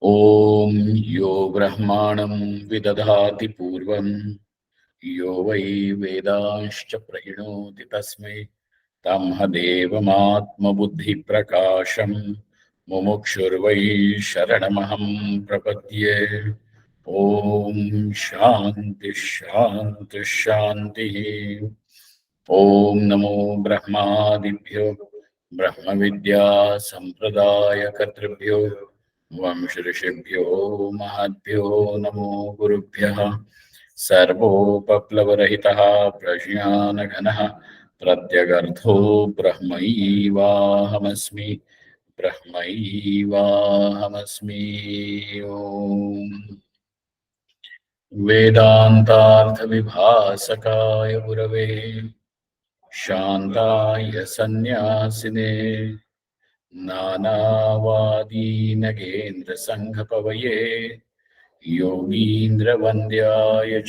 Om yo brahmanam vidadhati purvam yo vai vedanscha prahinoti tasmai tamha devamatma buddhi prakasham mumukshurvai sharanamaham prapadye. Om Shanti Shanti Shanti. Om Namo Brahmadibhyo Brahma Vidya Sampradaya Katribhyo Vamshrishibhyo Mahadbhyo Namo Gurubhyaha Sarvopaplavarahitāh Prajñānaganaha Pratyagartho Brahmaivahamasmi Brahmaivahamasmi. Om वेदान्तार्थविभासकाय गुरवे शान्ताय सन्न्यासिने नानावादीनगेन्द्रसङ्घपवये योगीन्द्रवन्द्याय च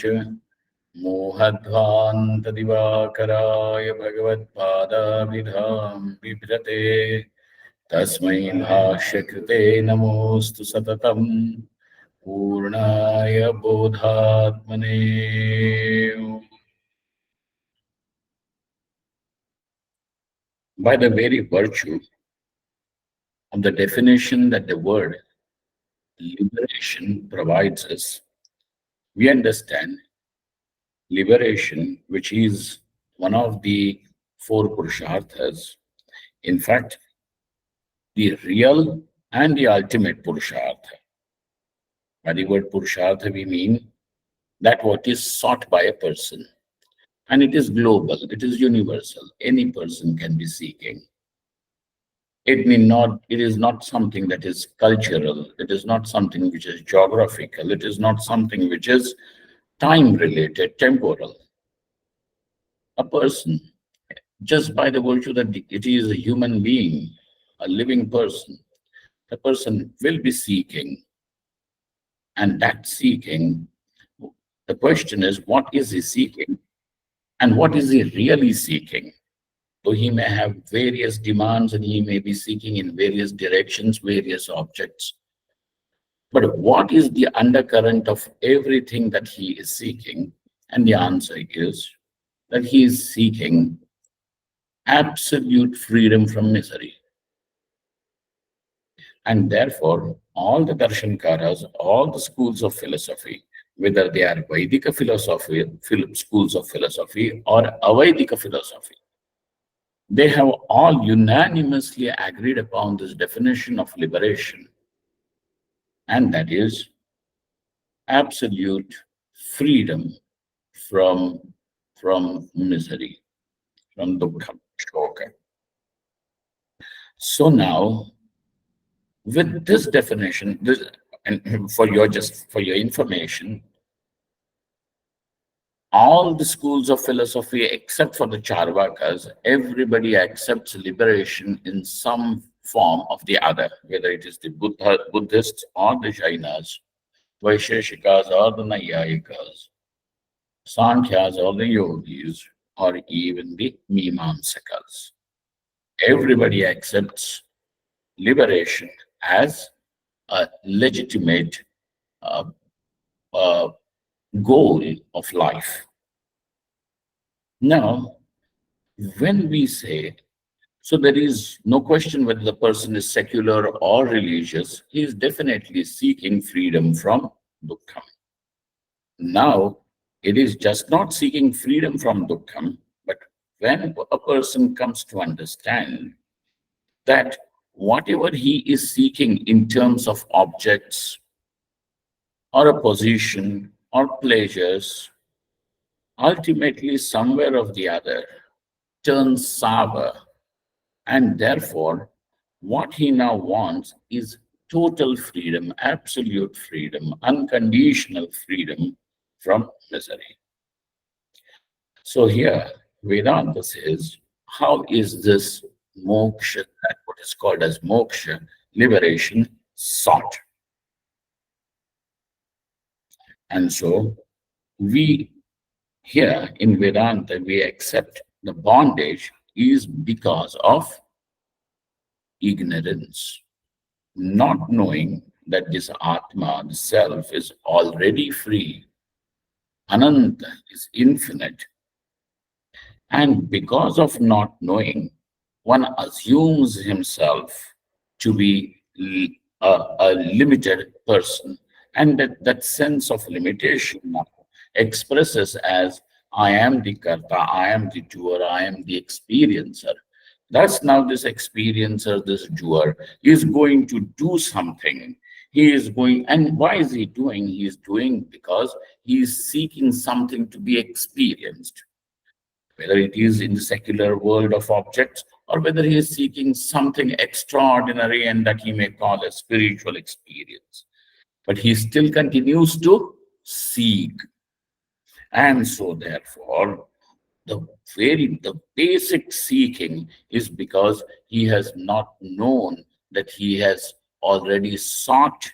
मोहध्वान्तदिवाकराय भगवत्पादाभिधां बिभ्रते तस्मै भाष्यकृते नमोऽस्तु सततम् पूर्णाय बोधात्मने. By the very virtue of the definition that the word liberation provides us, we understand liberation, which is one of the four Purusharthas, in fact, the real and the ultimate Purushartha. By the word Purushartha, we mean that what is sought by a person. And it is global, it is universal. Any person can be seeking. It is not something that is cultural, it is not something which is geographical, it is not something which is time related, temporal. A person, just by the virtue that it is a human being, a living person, the person will be seeking. And that seeking, the question is, what is he seeking? And what is he really seeking? So he may have various demands and he may be seeking in various directions, various objects. But what is the undercurrent of everything that he is seeking? And the answer is that he is seeking absolute freedom from misery. And therefore, all the Darshankaras, all the schools of philosophy, whether they are Vaidika philosophy, schools of philosophy, or Avaidika philosophy, they have all unanimously agreed upon this definition of liberation, and that is absolute freedom from misery, from dukkha, shoka. So now, with this definition, and for your information, all the schools of philosophy, except for the Charvakas, everybody accepts liberation in some form of the other, whether it is the Buddhists or the Jainas, Vaisheshikas or the Nayayikas, Sankhyas or the Yogis, or even the Mimamsakas. Everybody accepts liberation as a legitimate goal of life. Now, when we say, so there is no question whether the person is secular or religious, he is definitely seeking freedom from dukkha. Now, it is just not seeking freedom from dukkha, but when a person comes to understand that whatever he is seeking in terms of objects or a position or pleasures, ultimately somewhere or the other turns sour, and therefore what he now wants is total freedom, absolute freedom, unconditional freedom from misery. So here Vedanta says, how is this moksha, that what is called as moksha, liberation, sought? And so we here in Vedanta, we accept the bondage is because of ignorance, not knowing that this Atma, the self, is already free. Ananta is infinite. And because of not knowing, one assumes himself to be a limited person. And that sense of limitation now expresses as I am the karta, I am the doer, I am the experiencer. Thus, now this experiencer, this doer, is going to do something. He is going, and why is he doing? He is doing because he is seeking something to be experienced, whether it is in the secular world of objects or whether he is seeking something extraordinary and that he may call a spiritual experience. But he still continues to seek. And so, therefore, the basic seeking is because he has not known that he has already sought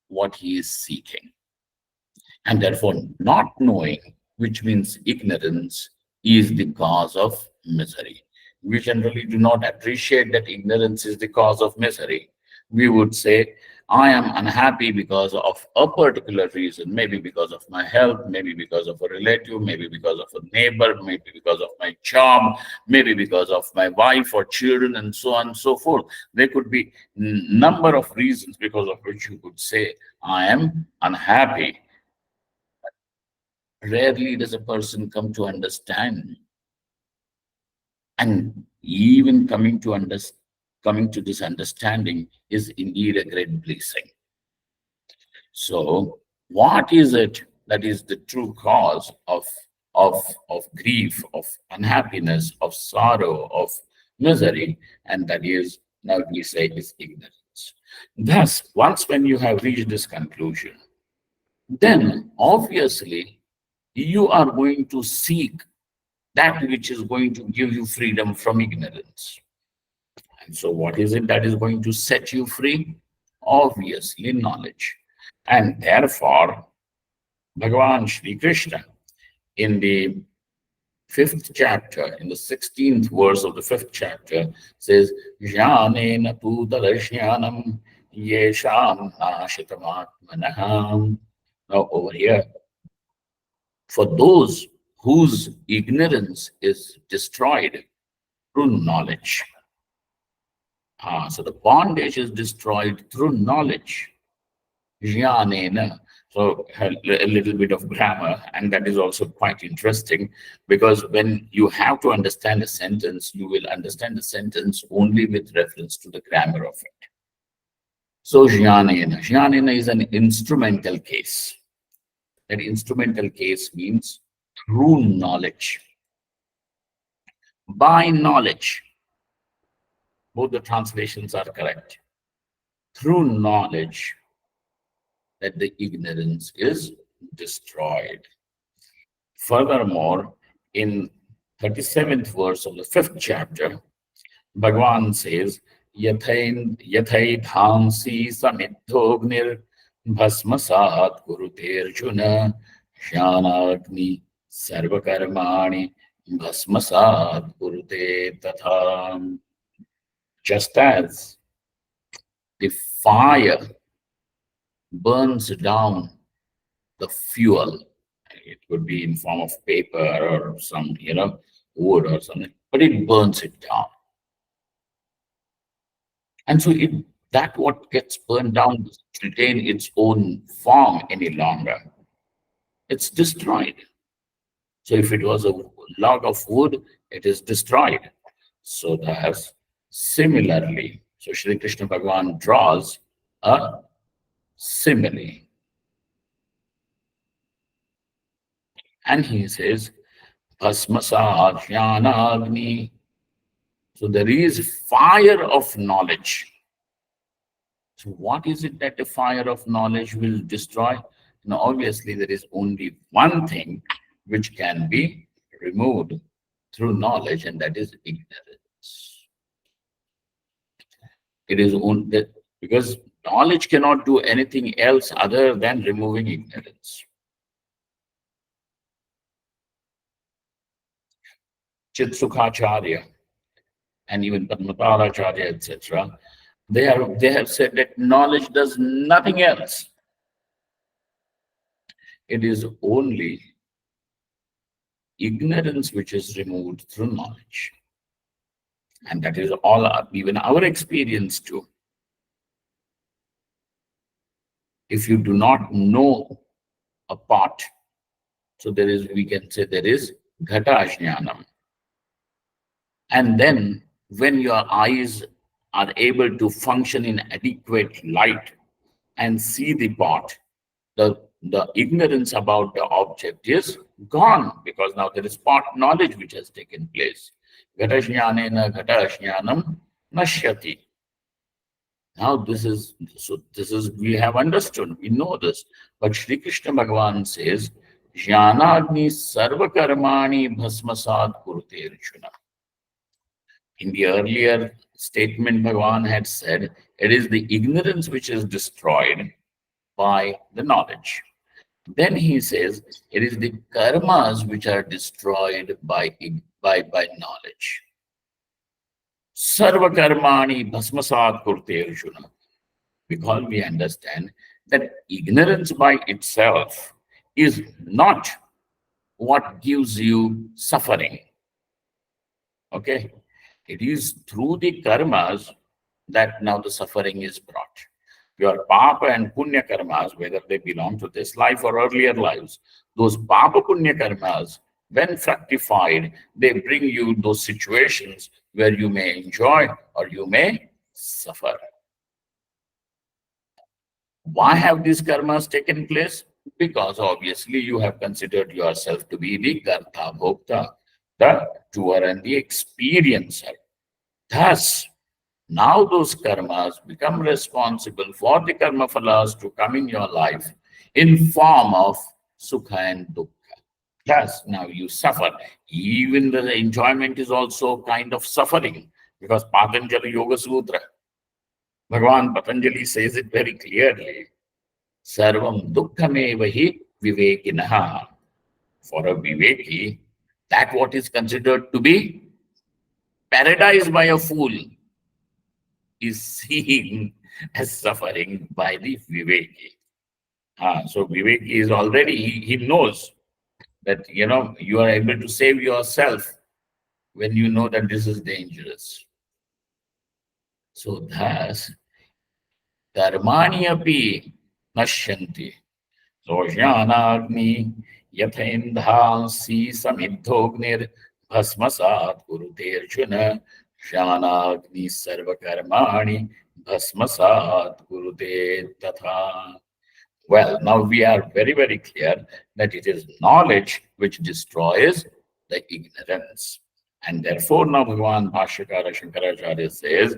what he is seeking. And therefore, not knowing, which means ignorance, is the cause of misery. We generally do not appreciate that ignorance is the cause of misery. We would say, I am unhappy because of a particular reason, maybe because of my health, maybe because of a relative, maybe because of a neighbor, maybe because of my job, maybe because of my wife or children, and so on and so forth. There could be number of reasons because of which you could say, I am unhappy. Rarely does a person come to understand, and even coming to this understanding is indeed a great blessing. So what is it that is the true cause of grief, of unhappiness, of sorrow, of misery? And that is, now we say, is ignorance. Thus, once when you have reached this conclusion, then obviously you are going to seek that which is going to give you freedom from ignorance. And so, what is it that is going to set you free? Obviously, knowledge. And therefore, Bhagavan Shri Krishna, in the fifth chapter, in the 16th verse of the fifth chapter, says, Jnanena tu tadashyanam yesham ashitamatmanaham. Now, over here, for those whose ignorance is destroyed through knowledge. So the bondage is destroyed through knowledge. Jnanena. So a little bit of grammar, and that is also quite interesting because when you have to understand a sentence, you will understand the sentence only with reference to the grammar of it. So jnanena. Jnanena is an instrumental case. That instrumental case means through knowledge. By knowledge. Both the translations are correct. Through knowledge that the ignorance is destroyed. Furthermore, in 37th verse of the 5th chapter, Bhagavan says, Yathaidhamsi samidhognir bhasmasat kurute arjuna jnanagni sarvakarmani bhasmasat kurute tatha. Just as the fire burns down the fuel, it could be in form of paper or some, wood or something, but it burns it down. And so that what gets burned down doesn't retain its own form any longer. It's destroyed. So if it was a log of wood, it is destroyed. So thus, similarly, so Shri Krishna Bhagavan draws a simile. And he says, Bhasmasa Jnanagni. So there is fire of knowledge. So what is it that the fire of knowledge will destroy? Now, obviously, there is only one thing which can be removed through knowledge, and that is ignorance. It is only because knowledge cannot do anything else other than removing ignorance. Chitsukhacharya and even Padmaparacharya, etc., They have said that knowledge does nothing else. It is only ignorance which is removed through knowledge. And that is all, even our experience too. If you do not know a pot, so there is, we can say there is ghata jnanam. And then when your eyes are able to function in adequate light and see the pot, the ignorance about the object is gone, because now there is pot knowledge which has taken place. Ghata jnanena ghata jnanam nashyati. Now this is we have understood, we know this. But Shri Krishna Bhagavan says, Jnanagni sarva karmani bhasmasad kurute Arjuna. In the earlier statement, Bhagavan had said, it is the ignorance which is destroyed by the knowledge. Then he says, it is the karmas which are destroyed by knowledge. Sarva karmani bhasmasad kurte Arjuna. Because we understand that ignorance by itself is not what gives you suffering. Okay? It is through the karmas that now the suffering is brought. Your papa and punya karmas, whether they belong to this life or earlier lives, those papa punya karmas, when fructified, they bring you those situations where you may enjoy or you may suffer. Why have these karmas taken place? Because obviously you have considered yourself to be the karta bhokta, the doer and the experiencer. Thus, now those karmas become responsible for the karma phalas to come in your life in form of sukha and dukkha. Thus, now you suffer. Even the enjoyment is also kind of suffering, because Patanjali Yoga Sutra, Bhagavan Patanjali says it very clearly. Sarvam dukkhameva hi vivekinaha. For a viveki, that what is considered to be paradise by a fool is seen as suffering by the viveki. So viveki is already, he knows that, you are able to save yourself when you know that this is dangerous. So thus, dharmani api nashyanti. So jnanagni yatha indhansi samidhognir bhasmasat kurute Arjuna. Jnanagni sarva karmani bhasmasat kurute tatha. Well, now we are very, very clear that it is knowledge which destroys the ignorance. And therefore, now Bhagavan Bhashyakara Shankaracharya says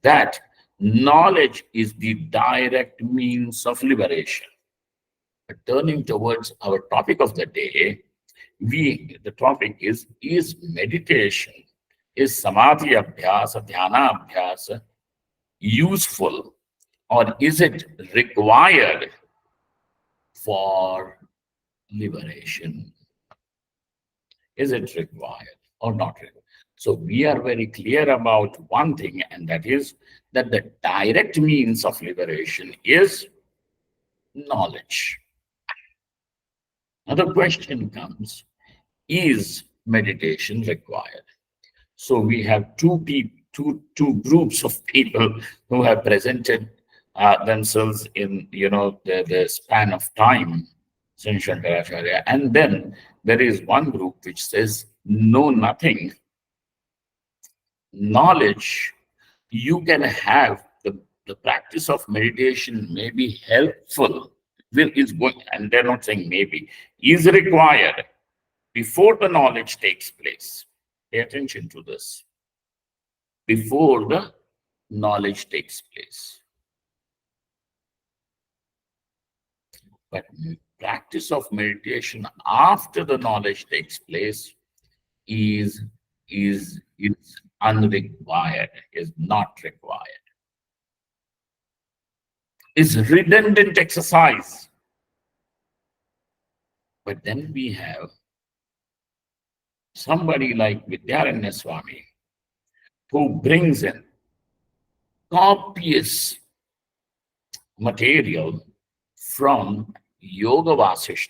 that knowledge is the direct means of liberation. But turning towards our topic of the day, the topic is meditation, is Samadhi Abhyasa, Dhyana Abhyasa useful, or is it required for liberation? Is it required or not required? So we are very clear about one thing, and that is that the direct means of liberation is knowledge. Now the question comes, is meditation required? So we have two groups of people who have presented themselves in the span of time, Sri Shankaracharya. And then there is one group which says, no, nothing. Knowledge, you can have the practice of meditation may be helpful, is going, and they're not saying maybe, is required before the knowledge takes place. Pay attention to this. Before the knowledge takes place. But practice of meditation after the knowledge takes place is unrequired, is not required. Is redundant exercise. But then we have somebody like Vidyaranya Swami who brings in copious material from Yoga Vasishta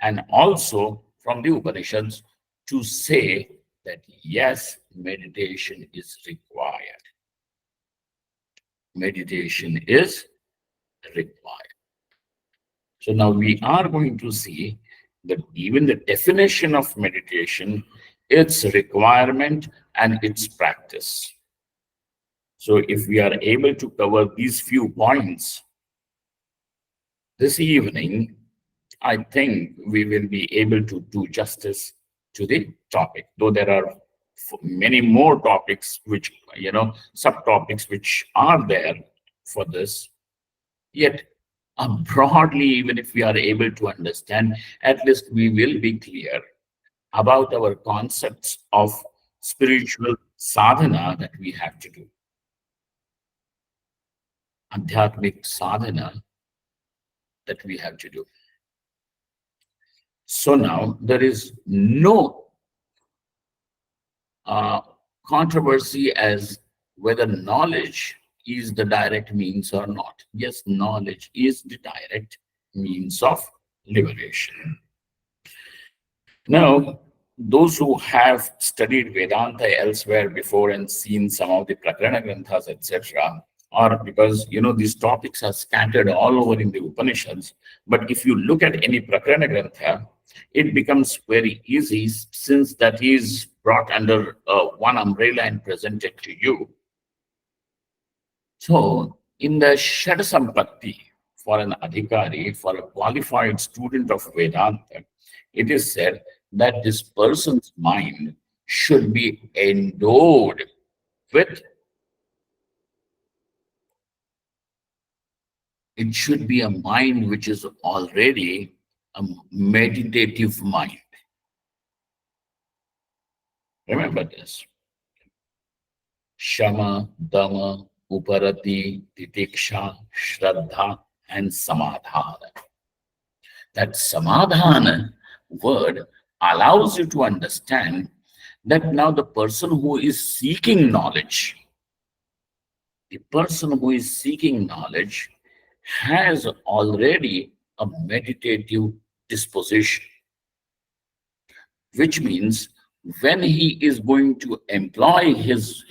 and also from the Upanishads to say that yes, meditation is required. Meditation is required. So now we are going to see that even the definition of meditation, its requirement and its practice. So if we are able to cover these few points this evening, I think we will be able to do justice to the topic, though there are many more topics which, subtopics which are there for this. Yet, broadly, even if we are able to understand, at least we will be clear about our concepts of spiritual sadhana that we have to do. Adhyatmic sadhana that we have to do. So now there is no controversy as whether knowledge is the direct means or not. Yes, knowledge is the direct means of liberation. Now, those who have studied Vedanta elsewhere before and seen some of the Prakarana Granthas, etc., or because these topics are scattered all over in the Upanishads, but if you look at any Prakarana Grantha, it becomes very easy since that is brought under one umbrella and presented to you. So, in the Shad Sampatti, for an adhikari, for a qualified student of Vedanta, it is said that this person's mind should be endowed with, it should be a mind which is already a meditative mind. Remember this. Shama, Dama, Uparati, Titiksha, Shraddha, and Samadhana. That Samadhana word allows you to understand that now the person who is seeking knowledge, has already a meditative disposition, which means when he is going to employ his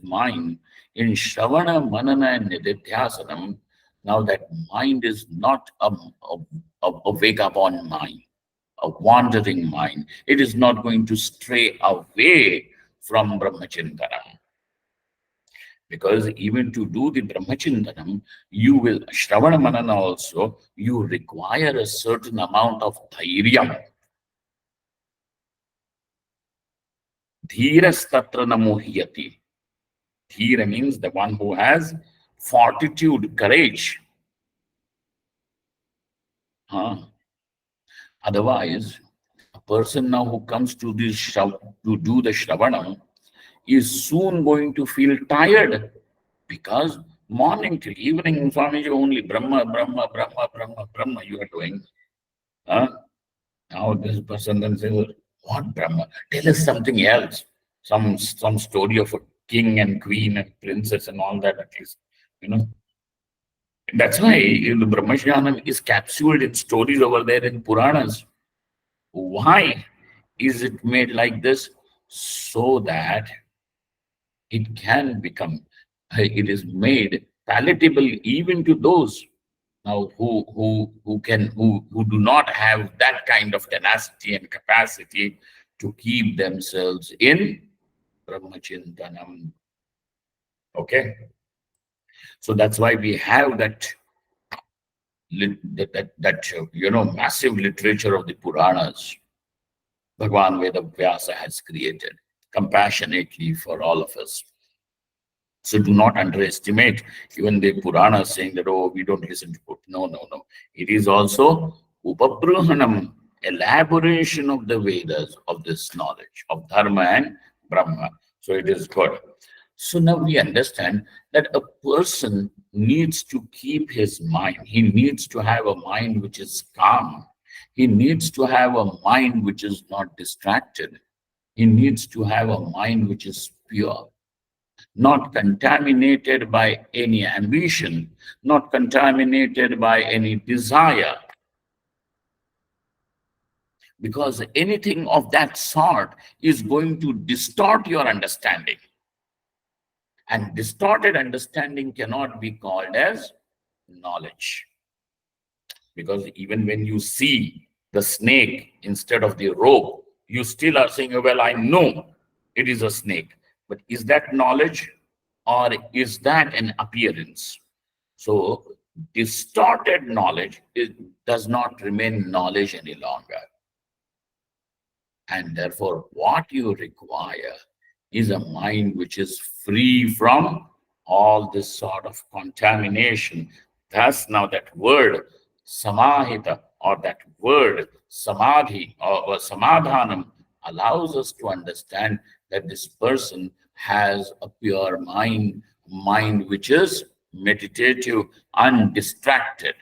mind in Shravana, Manana, and Nididhyasanam, now that mind is not a vagabond mind, a wandering mind. It is not going to stray away from Brahmachintanam. Because even to do the Brahmachintanam, you will, Shravana Manana also, you require a certain amount of dhairyam. Dhirastatra namohyati. Dhira means the one who has fortitude, courage. Otherwise, a person now who comes to this to do the Shravanam is soon going to feel tired, because morning till evening, Swamiji, only Brahma, Brahma, Brahma, Brahma, Brahma you are doing. Now this person then says, what Brahma? Tell us something else. Some story of a king and queen and princess and all that, at least. That's why the Brahmajnana is capsuled in stories over there in Puranas. Why is it made like this? So that it can become, it is made palatable even to those now who do not have that kind of tenacity and capacity to keep themselves in Brahmachintanam. Okay, so that's why we have that massive literature of the Puranas. Bhagwan Vedavyasa has created compassionately for all of us. So do not underestimate even the Puranas saying that, oh, we don't listen to it. No. It is also Upabrahanam, elaboration of the Vedas, of this knowledge of Dharma and Brahma. So it is good. So now we understand that a person needs to keep his mind. He needs to have a mind which is calm. He needs to have a mind which is not distracted. He needs to have a mind which is pure. not contaminated by any ambition, not contaminated by any desire, because anything of that sort is going to distort your understanding. And distorted understanding cannot be called as knowledge. Because even when you see the snake instead of the rope, you still are saying, well, I know it is a snake. But is that knowledge or is that an appearance? So distorted knowledge does not remain knowledge any longer. And therefore, what you require is a mind which is free from all this sort of contamination. Thus, now that word samahita or that word samadhi or samadhanam allows us to understand that this person has a pure mind which is meditative, undistracted.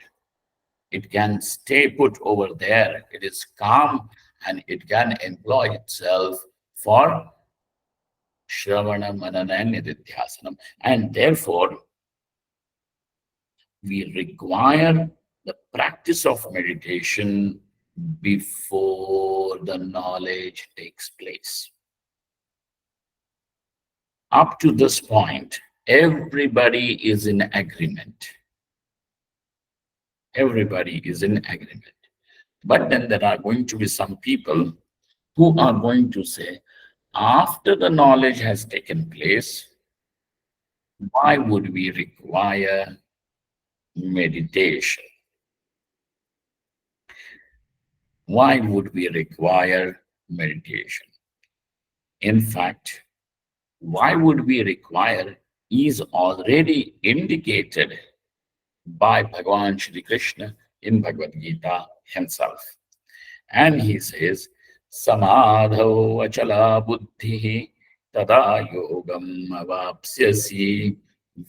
It can stay put over there. It is calm and it can employ itself for Shravana, Manana, and Nididhyasanam. And therefore, we require the practice of meditation before the knowledge takes place. Up to this point, everybody is in agreement. Everybody is in agreement. But then there are going to be some people who are going to say, after the knowledge has taken place, why would we require meditation? Why would we require meditation? In fact, why would we require is already indicated by Bhagavan Shri Krishna in Bhagavad Gita himself. And he says, Samadho achala buddhi tada yogam avapsyasi.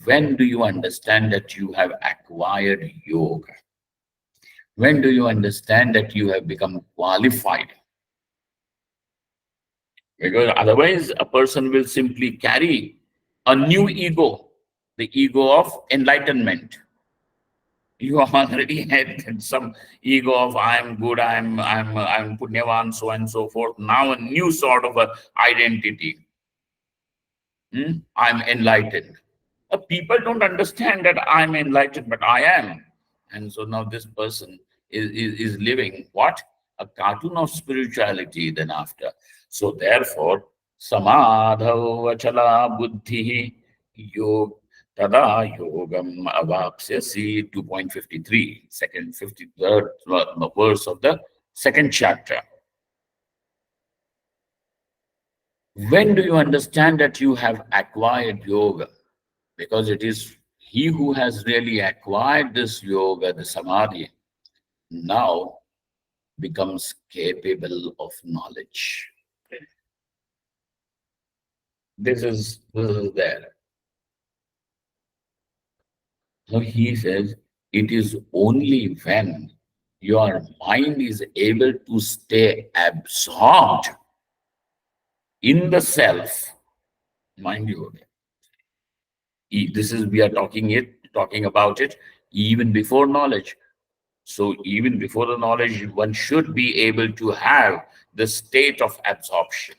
When do you understand that you have acquired yoga? When do you understand that you have become qualified? Because otherwise, a person will simply carry a new ego, the ego of enlightenment. You already had some ego of I'm good, I'm punyavan, so and so forth. Now a new sort of a identity. I'm enlightened. People don't understand that I'm enlightened, but I am. And so now this person is living what? A cartoon of spirituality then after. So therefore, samadho achala buddhi yog tada yogam avapsyasi 2.53, second 53rd verse of the second chapter. When do you understand that you have acquired yoga? Because it is he who has really acquired this yoga, the samadhi, now becomes capable of knowledge. This is there. So he says, it is only when your mind is able to stay absorbed in the self, mind you, this is we are talking about it even before knowledge. So even before the knowledge, one should be able to have the state of absorption.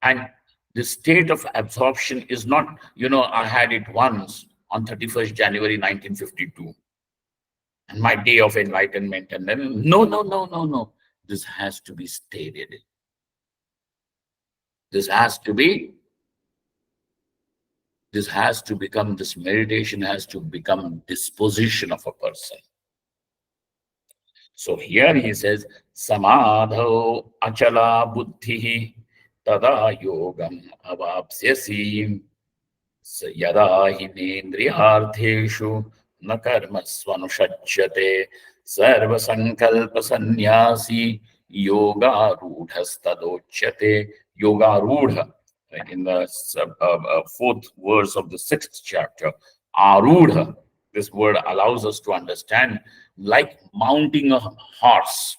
And the state of absorption is not, I had it once on 31st January 1952, and my day of enlightenment, and then no. This has to be stated. This has to become, this meditation has to become disposition of a person. So here he says, Samadho achala buddhi tada yogam avapsyasi yada hinendriyartheshu na karma svanusachyate sarva sankalpa sannyasi yoga rudhastadochyate. Yoga rudha in the fourth verse of the sixth chapter, arudha. This word allows us to understand like mounting a horse.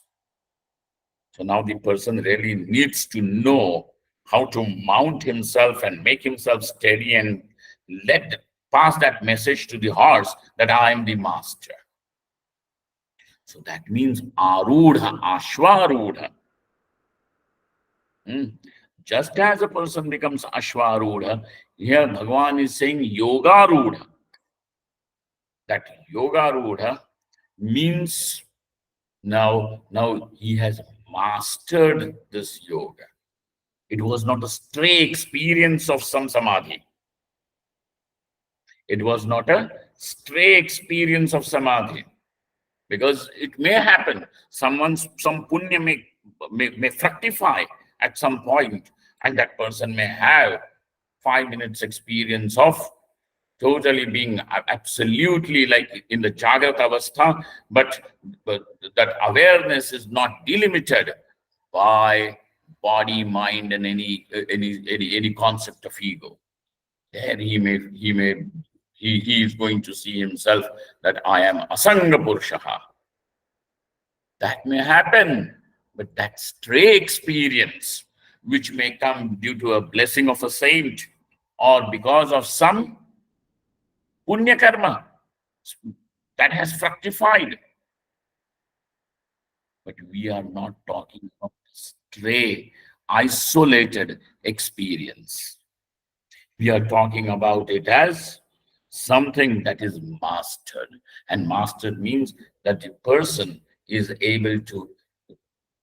So now the person really needs to know how to mount himself and make himself steady and let pass that message to the horse that I am the master. So that means arudha, ashwarudha. Just as a person becomes ashwarudha, here Bhagavan is saying yogarudha. That yogarudha means now he has mastered this yoga. It was not a stray experience of some samadhi. It was not a stray experience of samadhi. Because it may happen, some punya may fructify at some point, and that person may have 5 minutes experience of totally being absolutely like in the Jagrata Avastha, but that awareness is not delimited by body, mind, and any concept of ego. There he is going to see himself that I am Asanga Purushaha. That may happen, but that stray experience, which may come due to a blessing of a saint or because of some punya karma that has fructified. But we are not talking of stray, isolated experience. We are talking about it as something that is mastered. And mastered means that the person is able to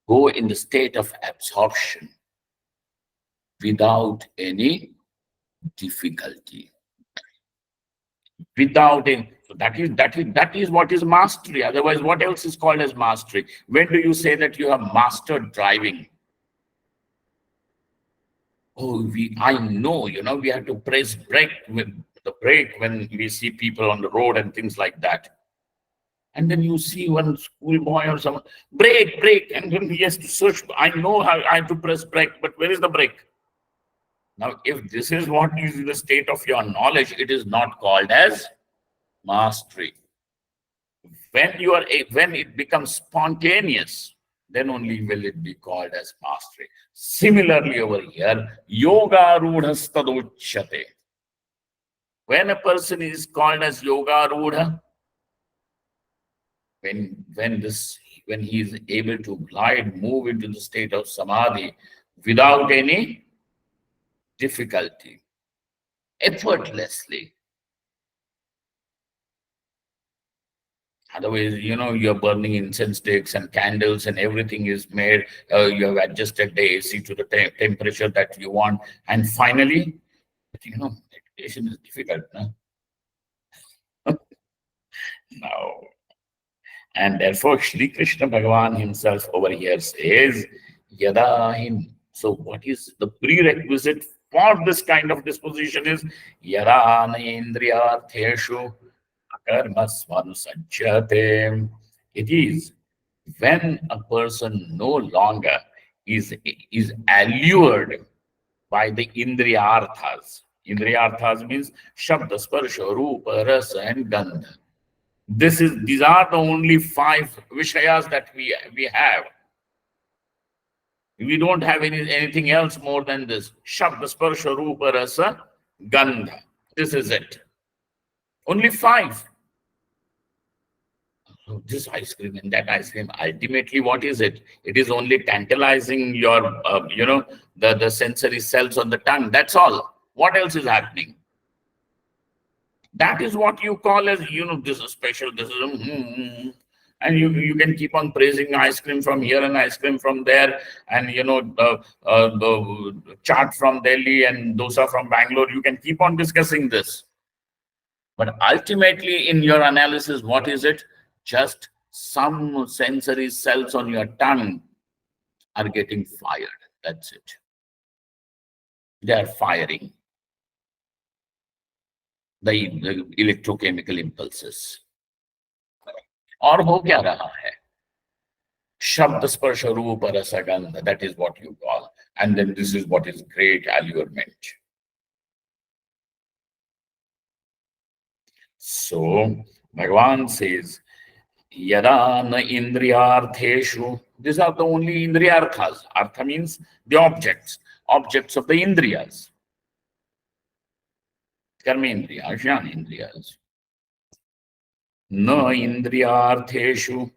go in the state of absorption without any difficulty. Without any, so that is what is mastery. Otherwise, what else is called as mastery? When do you say that you have mastered driving? Oh, I know, we have to press brake with the brake when we see people on the road and things like that. And then you see one schoolboy or someone, brake, and then he has to search. I know how I have to press brake, but where is the brake? Now, if this is what is the state of your knowledge, it is not called as mastery. When it becomes spontaneous, then only will it be called as mastery. Similarly, over here, yoga rudha stadochyate. When a person is called as yoga rudha, when he is able to move into the state of samadhi without any difficulty, effortlessly. Otherwise, you're burning incense sticks and candles and everything is made. You have adjusted the AC to the temperature that you want. And finally, meditation is difficult. No. And therefore, Shri Krishna Bhagavan himself over here says, Yadahin. So what is the prerequisite for this kind of disposition is Yadana Indriyartheshu Akarmasvanusajyate. It is when a person no longer is allured by the Indriyarthas. Indriyarthas means Shabda, Sparsha, Rupa, Rasa, and Gandha. These are the only 5 Vishayas that we have. We don't have anything else more than this. Shabda, Sparsha, Rupa, Rasa, Gandha. This is it. Only 5. So this ice cream and that ice cream, ultimately, what is it? It is only tantalizing your, the sensory cells on the tongue. That's all. What else is happening? That is what you call as, this is special, this is, and you can keep on praising ice cream from here and ice cream from there, and, the chaat from Delhi and dosa from Bangalore. You can keep on discussing this. But ultimately, in your analysis, what is it? Just some sensory cells on your tongue are getting fired. That's it. They are firing the electrochemical impulses. और हो क्या रहा है? Shabda Sparsha Rupa Rasa Gandha. That is what you call. And then this is what is great allurement. So Bhagavan says, Yada na indriyartheshu. These are the only indriyarthas. Artha means the objects. objects of the Indriyas. Karmendriyas, Jnanendriyas. Na Indriyartheshu,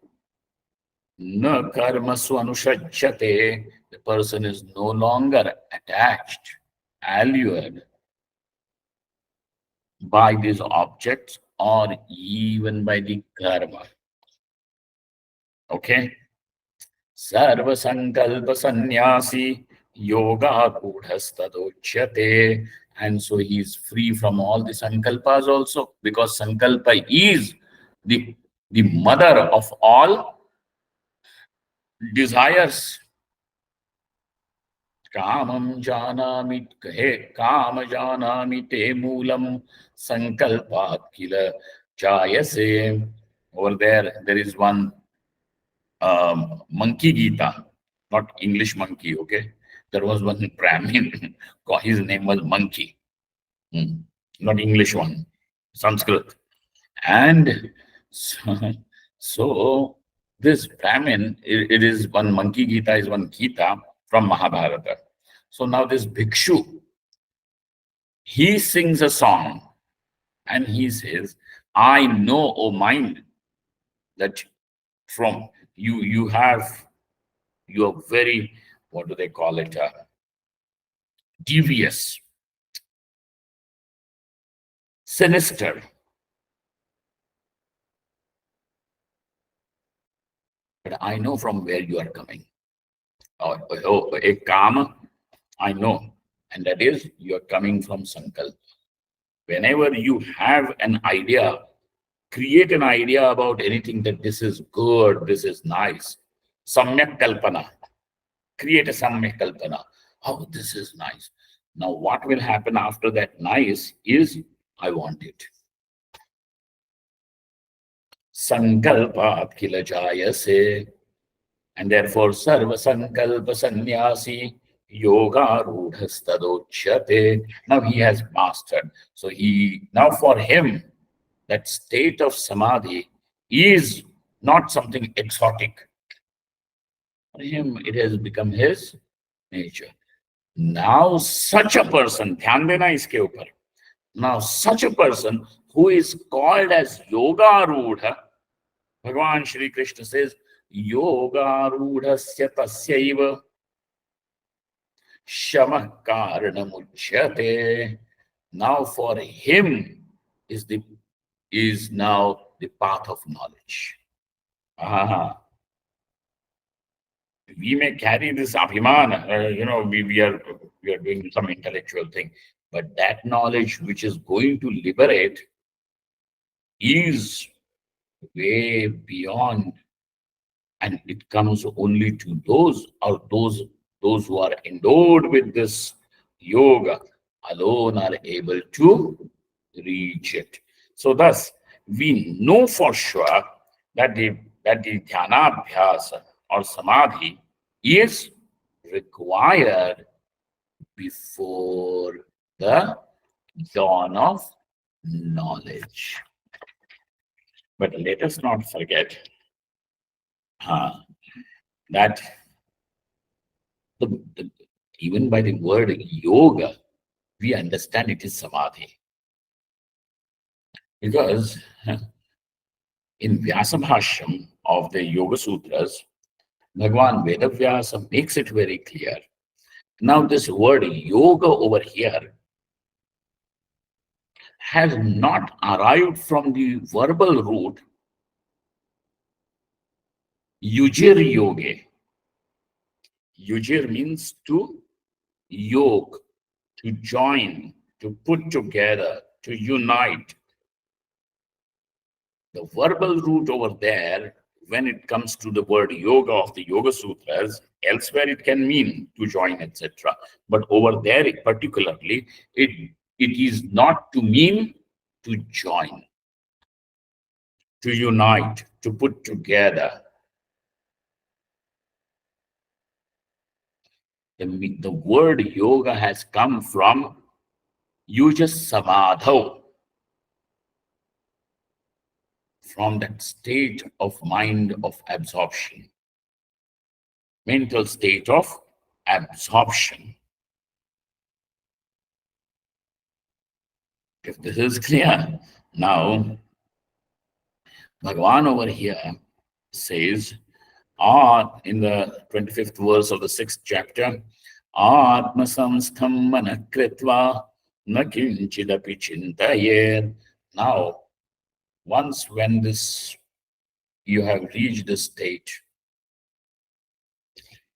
na karmasu anushajyate. The person is no longer attached, allured by these objects or even by the karma. Okay? Sarva sankalpa sannyasi yoga kudhastadochyate. And so he is free from all the sankalpas also, because sankalpa is the mother of all desires. Kamam janami he kama janami te moolam sankalpat kila jayase. Over there is one monkey Gita, not English monkey, okay? There was one Brahmin, his name was Monkey, not English one, Sanskrit. And so this Brahmin, it is one monkey Gita, is one Gita from Mahabharata. So now this Bhikshu, he sings a song and he says, I know, O mind, that from you are very, what do they call it, devious, sinister. But I know from where you are coming. A kama, I know, and that is you are coming from sankalpa. Whenever you have an idea, create an idea about anything, that this is good, this is nice. Samyak kalpana. Create a samyak kalpana. Oh, this is nice. Now what will happen after that nice is, I want it. Sankalpat kila jayase. And therefore sarva sankalpa sannyasi yoga rudhastadochyate. Now he has mastered. So now for him, that state of samadhi is not something exotic. For him, it has become his nature. Now such a person, dhyan dena iske upar. Now such a person who is called as yoga rudha, Bhagavan Shri Krishna says, yoga rudhasya tasyaiva shamah karanamuchyate. Now for him is now the path of knowledge. We may carry this abhimana, we are doing some intellectual thing, but that knowledge which is going to liberate is way beyond, and it comes only to those who are endowed with this yoga alone are able to reach it. So thus we know for sure that the Dhyana Abhyasa or Samadhi is required before the dawn of knowledge. But let us not forget that even by the word yoga, we understand it is samadhi. Because in Vyasabhashyam of the Yoga Sutras, Bhagavan Vedavyasa makes it very clear. Now this word yoga over here has not arrived from the verbal root yujir yoge. Yujir means to yoke, to join, to put together, to unite. The verbal root over there, when it comes to the word yoga of the Yoga Sutras, elsewhere it can mean to join, etc. But over there particularly, it is not to mean to join, to unite, to put together. The word yoga has come from yuja samadho, from that state of mind of absorption, mental state of absorption. If this is clear, now Bhagavan over here says, or in the 25th verse of the 6th chapter, Atma samstham manakritva na kinchidapi chintayer. Now, once when this you have reached this state,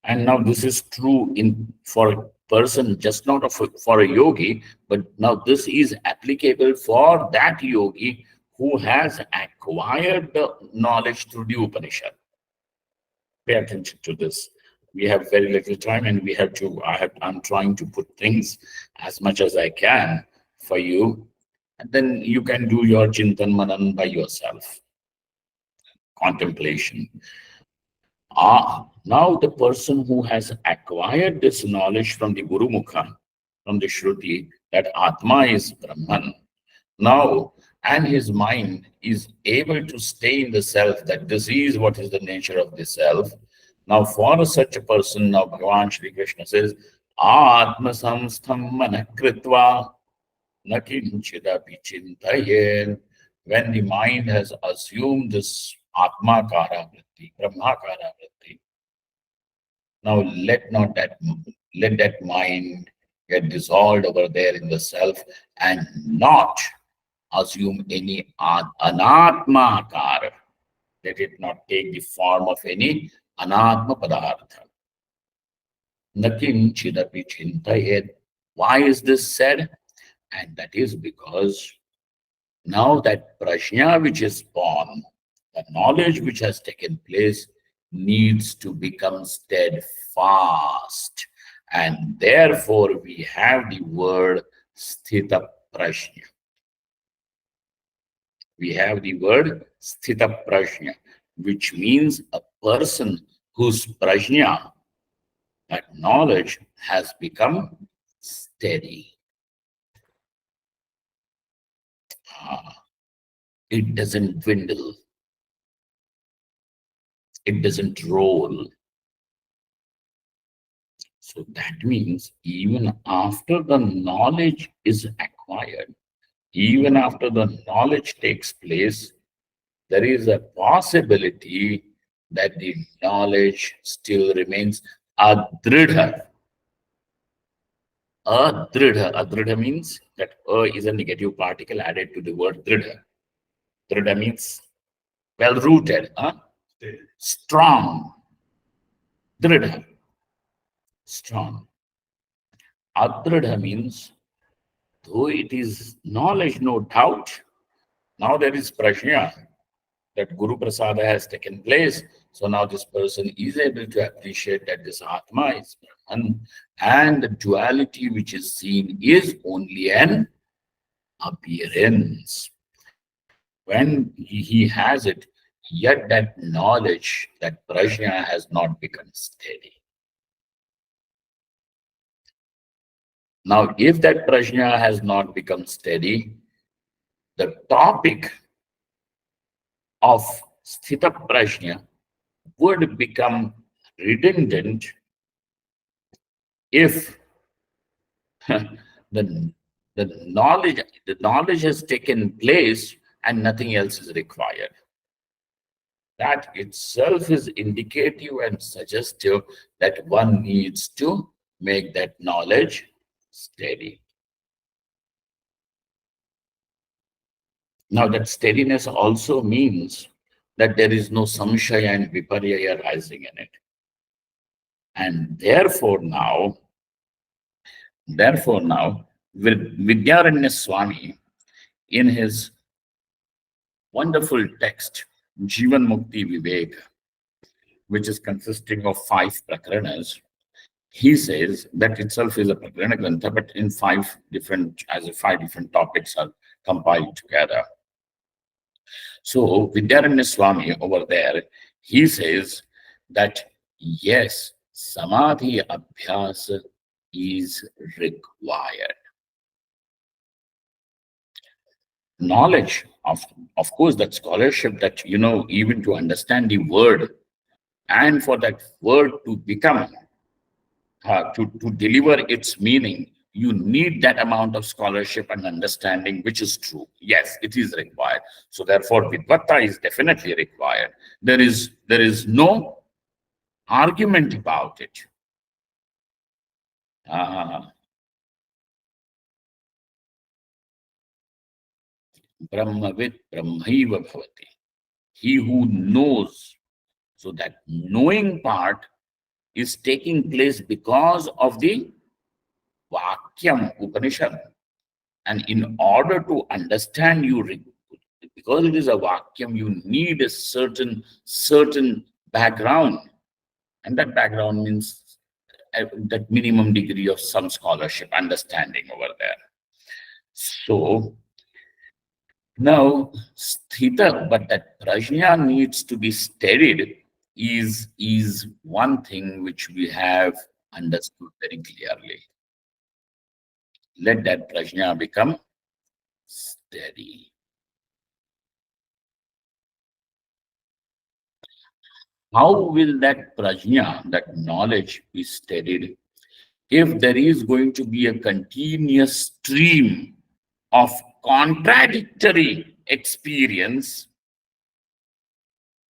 and now this is true in for a person, just not for a yogi, but now this is applicable for that yogi who has acquired the knowledge through the Upanishad. Pay attention to this. We have very little time, and I'm trying to put things as much as I can for you, and then you can do your Chintan Manan by yourself. Contemplation. Now the person who has acquired this knowledge from the Guru Mukha, from the Shruti, that Atma is Brahman, now, and his mind is able to stay in the self, that this is what is the nature of the self. Now, for such a person, now Bhagavan Shri Krishna says, Atma samstham manakritva na kinchidapi chintayen. When the mind has assumed this Atmakara vritti, Brahmakara vritti, now let that mind get dissolved over there in the self and not assume any anatmakara. Let it not take the form of any anatma padartha. Nakinchidapi chintayed. Why is this said? And that is because now that prajna which is born, the knowledge which has taken place, needs to become steadfast. And therefore we have the word sthita prajna. We have the word sthita prajna, which means a person whose prajna, that knowledge, has become steady. It doesn't dwindle. It doesn't roll. So that means even after the knowledge is acquired, even after the knowledge takes place, there is a possibility that the knowledge still remains adridha. Adridha means that is a negative particle added to the word dridha. Dridha means well-rooted, strong. Dridha, strong. Adridha means, though it is knowledge, no doubt, now there is prajna, that Guru Prasada has taken place. So now this person is able to appreciate that this Atma is Brahman, and the duality which is seen is only an appearance. When he has it, yet that knowledge, that prajna, has not become steady. Now, if that prajna has not become steady, the topic of sthita prajna would become redundant if the knowledge has taken place and nothing else is required. That itself is indicative and suggestive that one needs to make that knowledge steady. Now, that steadiness also means that there is no samshaya and viparya arising in it. And therefore now, Vidyaranya Swami, in his wonderful text, Jivan Mukti Vivek, which is consisting of 5 prakranas, he says that itself is a prakrana grantha, but in 5 different topics are compiled together. So Vidyaranya Swami over there, he says that yes, Samadhi Abhyasa is required. Knowledge, of course, that scholarship, that, even to understand the word, and for that word to become, to deliver its meaning, you need that amount of scholarship and understanding, which is true. Yes, it is required. So therefore, Vidvatta is definitely required. There is no argument about it. Brahmavid Brahmaiva Bhavati. He who knows. So that knowing part is taking place because of the Vakyam Upanishad. And in order to understand because it is a Vakyam, you need a certain background. And that background means that minimum degree of some scholarship, understanding over there. So now, sthita, but that prajna needs to be steadied is one thing which we have understood very clearly. Let that prajna become steady. How will that prajna, that knowledge, be steadied if there is going to be a continuous stream of contradictory experience?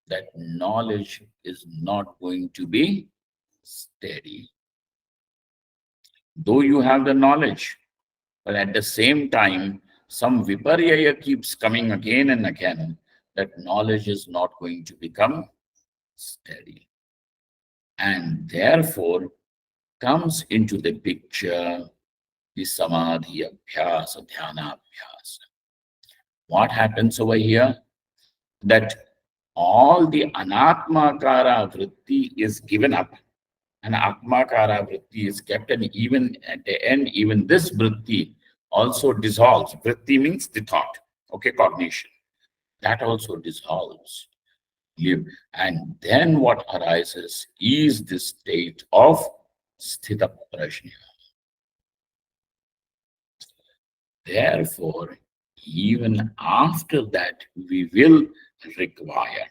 That knowledge is not going to be steady. Though you have the knowledge, but at the same time, some viparyaya keeps coming again and again, that knowledge is not going to become steady. And therefore comes into the picture the Samadhi Abhyasa, Dhyana Abhyasa. What happens over here? That all the anatmakara vritti is given up, and atmakara vritti is kept, and even at the end, even this vritti also dissolves. Vritti means the thought, okay, cognition. That also dissolves. And then what arises is the state of sthita prajna. Therefore, even after that, we will require.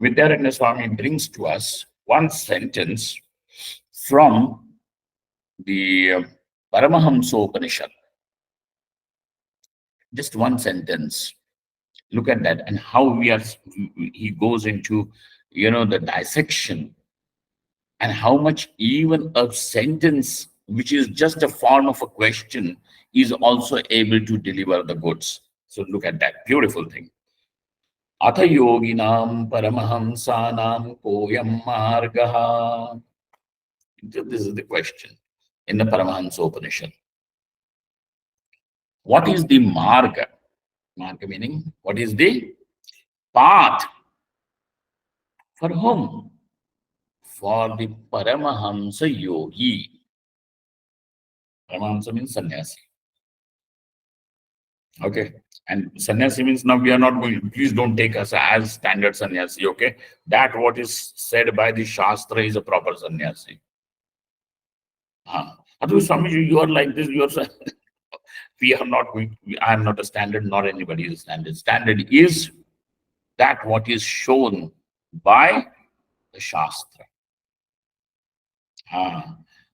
Vidyaranya Swami brings to us one sentence from the Paramahamsa Upanishad. Just one sentence. Look at that, and how he goes into, the dissection, and how much even a sentence, which is just a form of a question, is also able to deliver the goods. So look at that beautiful thing. Atha yoginam paramahamsanam koyam margaha. This is the question in the Paramahamsa Upanishad. What is the marga? Marga meaning, what is the path? For whom? For the Paramahamsa yogi. Paramahamsa means sannyasi. Okay. And sannyasi means, now we are not going, please don't take us as standard sannyasi, okay? That what is said by the Shastra is a proper sannyasi. Otherwise, Swamiji, you are like this, you are we are not going, I am not a standard, nor anybody is a standard. Standard is that what is shown by the Shastra.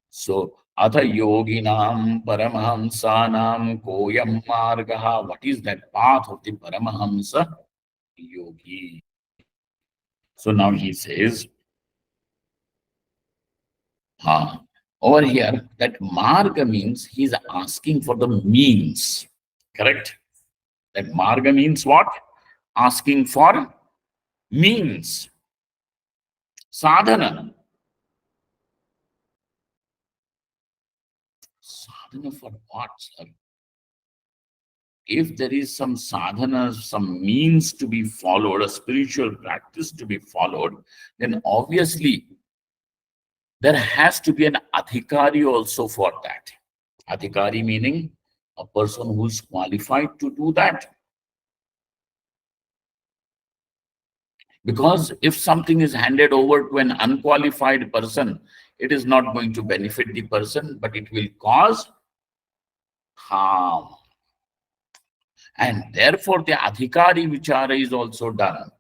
So, Atha yoginam paramahamsanam koyam margaha. What is that path of the Paramahamsa yogi? So now he says, over here, that marga means he's asking for the means. Correct? That marga means what? Asking for means. Sadhana. Sadhana for what, sir? If there is some sadhana, some means to be followed, a spiritual practice to be followed, then obviously there has to be an adhikari also for that. Adhikari meaning a person who is qualified to do that. Because if something is handed over to an unqualified person, it is not going to benefit the person, but it will cause harm. And therefore, the adhikari vichara is also done.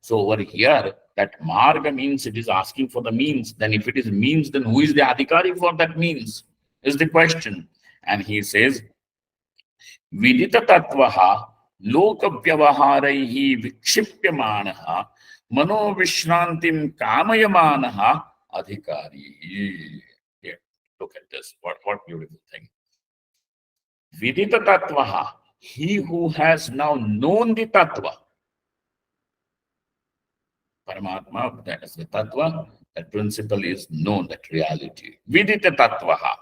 So over here, that marga means it is asking for the means. Then if it is means, then who is the adhikari for that means? Is the question. And he says, Vidita Tatvaha Loka Vyavaharaihi Vikshipyamanaha Mano Vishrantim Kamayamanaha Adhikari. Here, look at this. What beautiful thing. Vidita Tatvaha, he who has now known the Tattva. Paramatma, that is the Tattva, that principle is known, that reality. Vidita Tattvaha.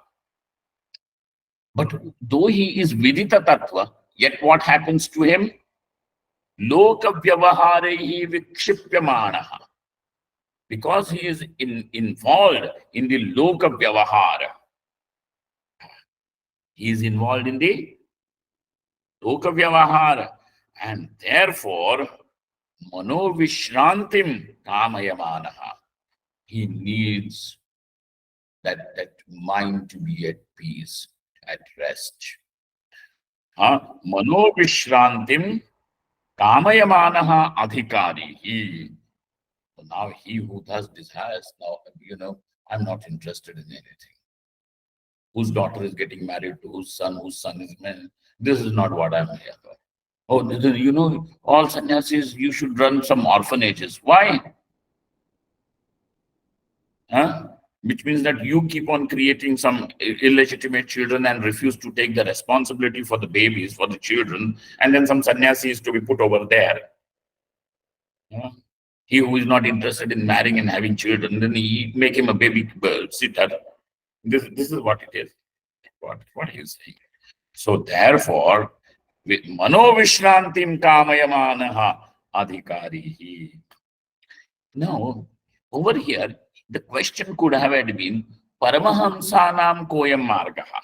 But though he is Vidita Tattva, yet what happens to him? Loka Vyavaharehi Vikshipyamanaha. Because he is involved in the Loka Vyavahara. He is involved in the Loka Vyavahara. And therefore, Mano Vishrantim Kamayamanaha. He needs that mind to be at peace, at rest. Mano Vishrantim Kamayamanaha Adhikari. Now he who thus desires, now, I'm not interested in anything. Whose daughter is getting married to whose son is man. This is not what I'm here for. Oh, all sannyasis, you should run some orphanages. Why? Which means that you keep on creating some illegitimate children and refuse to take the responsibility for the babies, for the children, and then some sannyasi is to be put over there. He who is not interested in marrying and having children, then he make him a baby sitter. This is what it is. What he is saying. So therefore, with Mano Vishrantim Kamayamanaha Adhikarihi. Now, over here, the question could have been Paramahamsanam Koyam Margaha.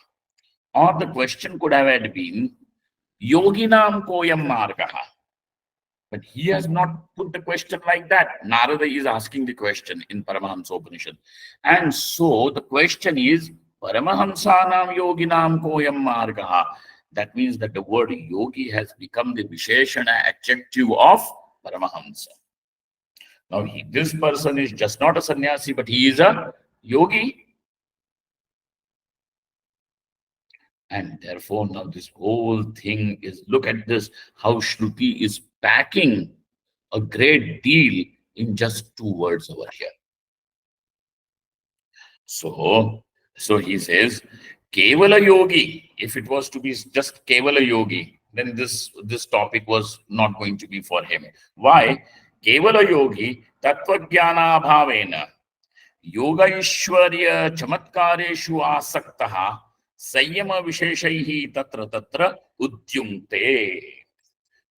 Or the question could have been Yoginam Koyam Margaha. But he has not put the question like that. Narada is asking the question in Paramahamsa Upanishad. And so the question is Paramahamsanam Yoginam Koyam Margaha. That means that the word yogi has become the Visheshana adjective of Paramahamsa. Now, this person is just not a sannyasi, but he is a yogi. And therefore, now this whole thing is, look at this, how Shruti is packing a great deal in just 2 words over here. So he says, Kevala Yogi. If it was to be just Kevala Yogi, then this topic was not going to be for him. Why? Kevala Yogi, Tatva Jnana Bhavena, Yoga Ishwarya Chamatkareshu Asaktaha, Sanyama Visheshaihi Tatra Udyumte.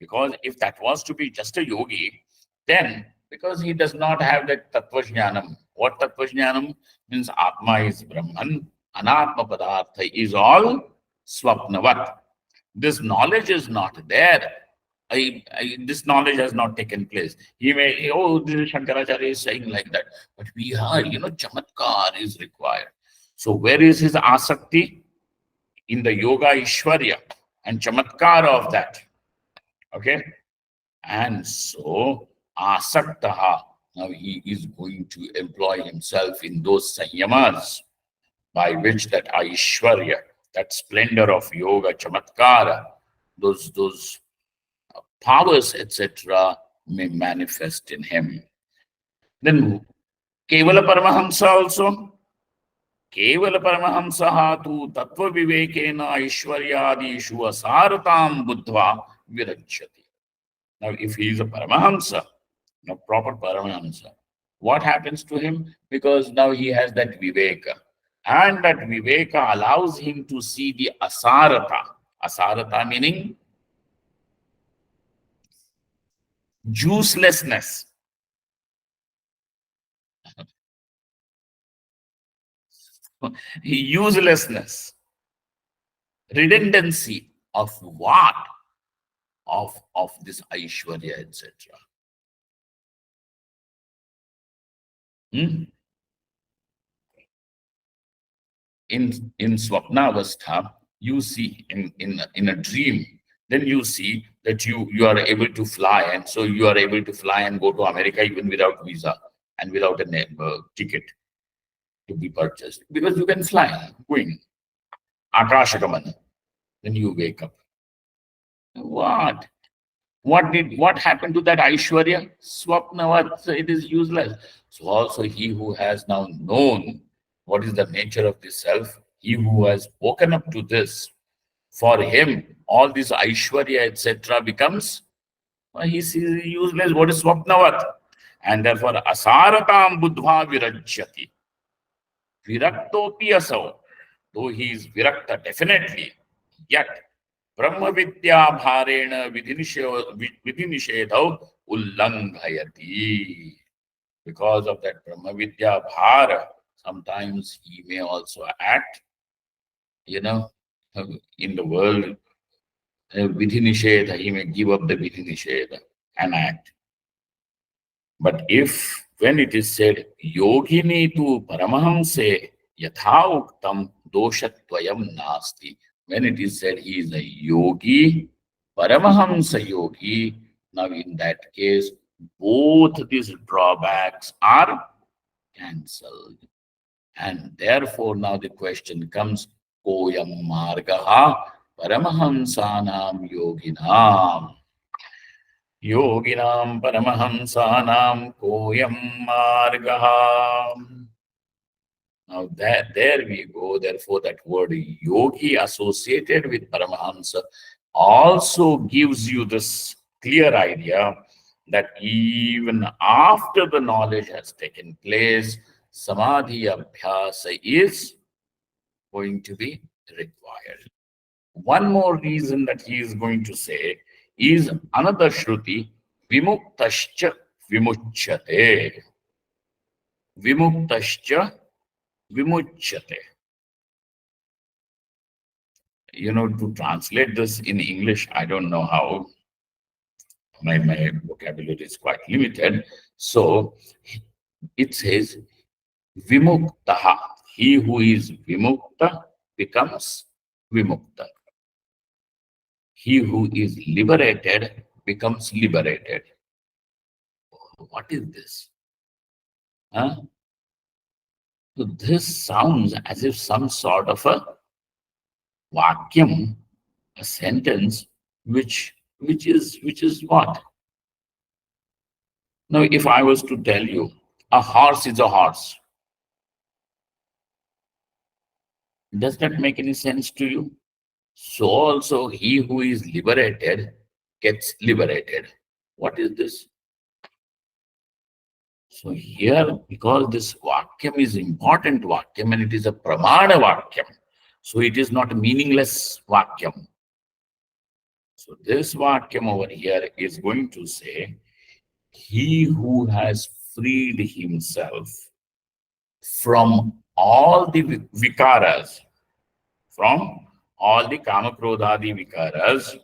Because if that was to be just a yogi, then because he does not have that Tatva Jnanam. What Tatva Jnanam means? Atma is Brahman, Anatma Padartha is all Swapnavat. This knowledge is not there. This knowledge has not taken place. He may, this is Shankaracharya is saying like that. But we are, Chamatkar is required. So where is his asakti? In the Yoga Ishwarya and Chamatkar of that. Okay? And so, asaktaha, now he is going to employ himself in those sanyamas by which that Aishwarya, that splendor of yoga, chamatkara, those powers, etc., may manifest in him. Then, Kevala Paramahamsa also. Kevala Paramahamsaha tu Tatva Vivekena Aishwaryadishu Asaratam Buddhva Virachati. Now, if he is a Paramahamsa, proper Paramahamsa, what happens to him? Because now he has that Viveka. And that Viveka allows him to see the Asarata. Asarata meaning juicelessness. Uselessness. Redundancy of what? Of this Aishwarya, etc. In Swapnavastha, you see in a dream, then you see that you are able to fly, and so you are able to fly and go to America even without visa and without a ticket to be purchased, because you can fly, going. Akashagaman. Then you wake up. What? What happened to that Aishwarya? Swapnavat, it is useless. So also he who has now known what is the nature of this self, he who has woken up to this, for him, all this Aishwarya, etc., becomes he's useless. What is Swapnavat? And therefore, Asaratam Buddha Virajyati. Viraktopi asau. Though he is Virakta, definitely, yet Brahma Vidya Bharena Vidinishedau Ullanghayati. Because of that Brahma Vidya Bhara, sometimes he may also act, in the world, Vidinisheda, he may give up the Vidinisheda and act. But if, when it is said, Yogini tu Paramahamse Yatha Uktam Doshatvayam Nasti, when it is said he is a yogi, Paramahamsa yogi, now in that case, both these drawbacks are cancelled. And therefore, now the question comes, Koyam Margaha Paramahamsanam Yoginam. Yoginam Paramahamsanam Koyam Margaha. Now there we go. Therefore, that word yogi associated with Paramahamsa also gives you this clear idea that even after the knowledge has taken place, Samadhi Abhyasa is going to be required. One more reason that he is going to say is another Shruti, Vimuktascha Vimuchyate. Vimuktascha Vimuchyate. To translate this in English, I don't know how. My vocabulary is quite limited. So it says, Vimuktaha. He who is Vimukta becomes Vimukta. He who is liberated becomes liberated. What is this? Huh? So this sounds as if some sort of a vakyam, a sentence, which is what? Now, if I was to tell you, a horse is a horse, does that make any sense to you? So also he who is liberated gets liberated. What is this? So here, because this vakyam is important vakyam and it is a pramana vakyam, so it is not a meaningless vakyam. So this vakyam over here is going to say, he who has freed himself from all the vikaras, from all the kamakrodhadi vikaras,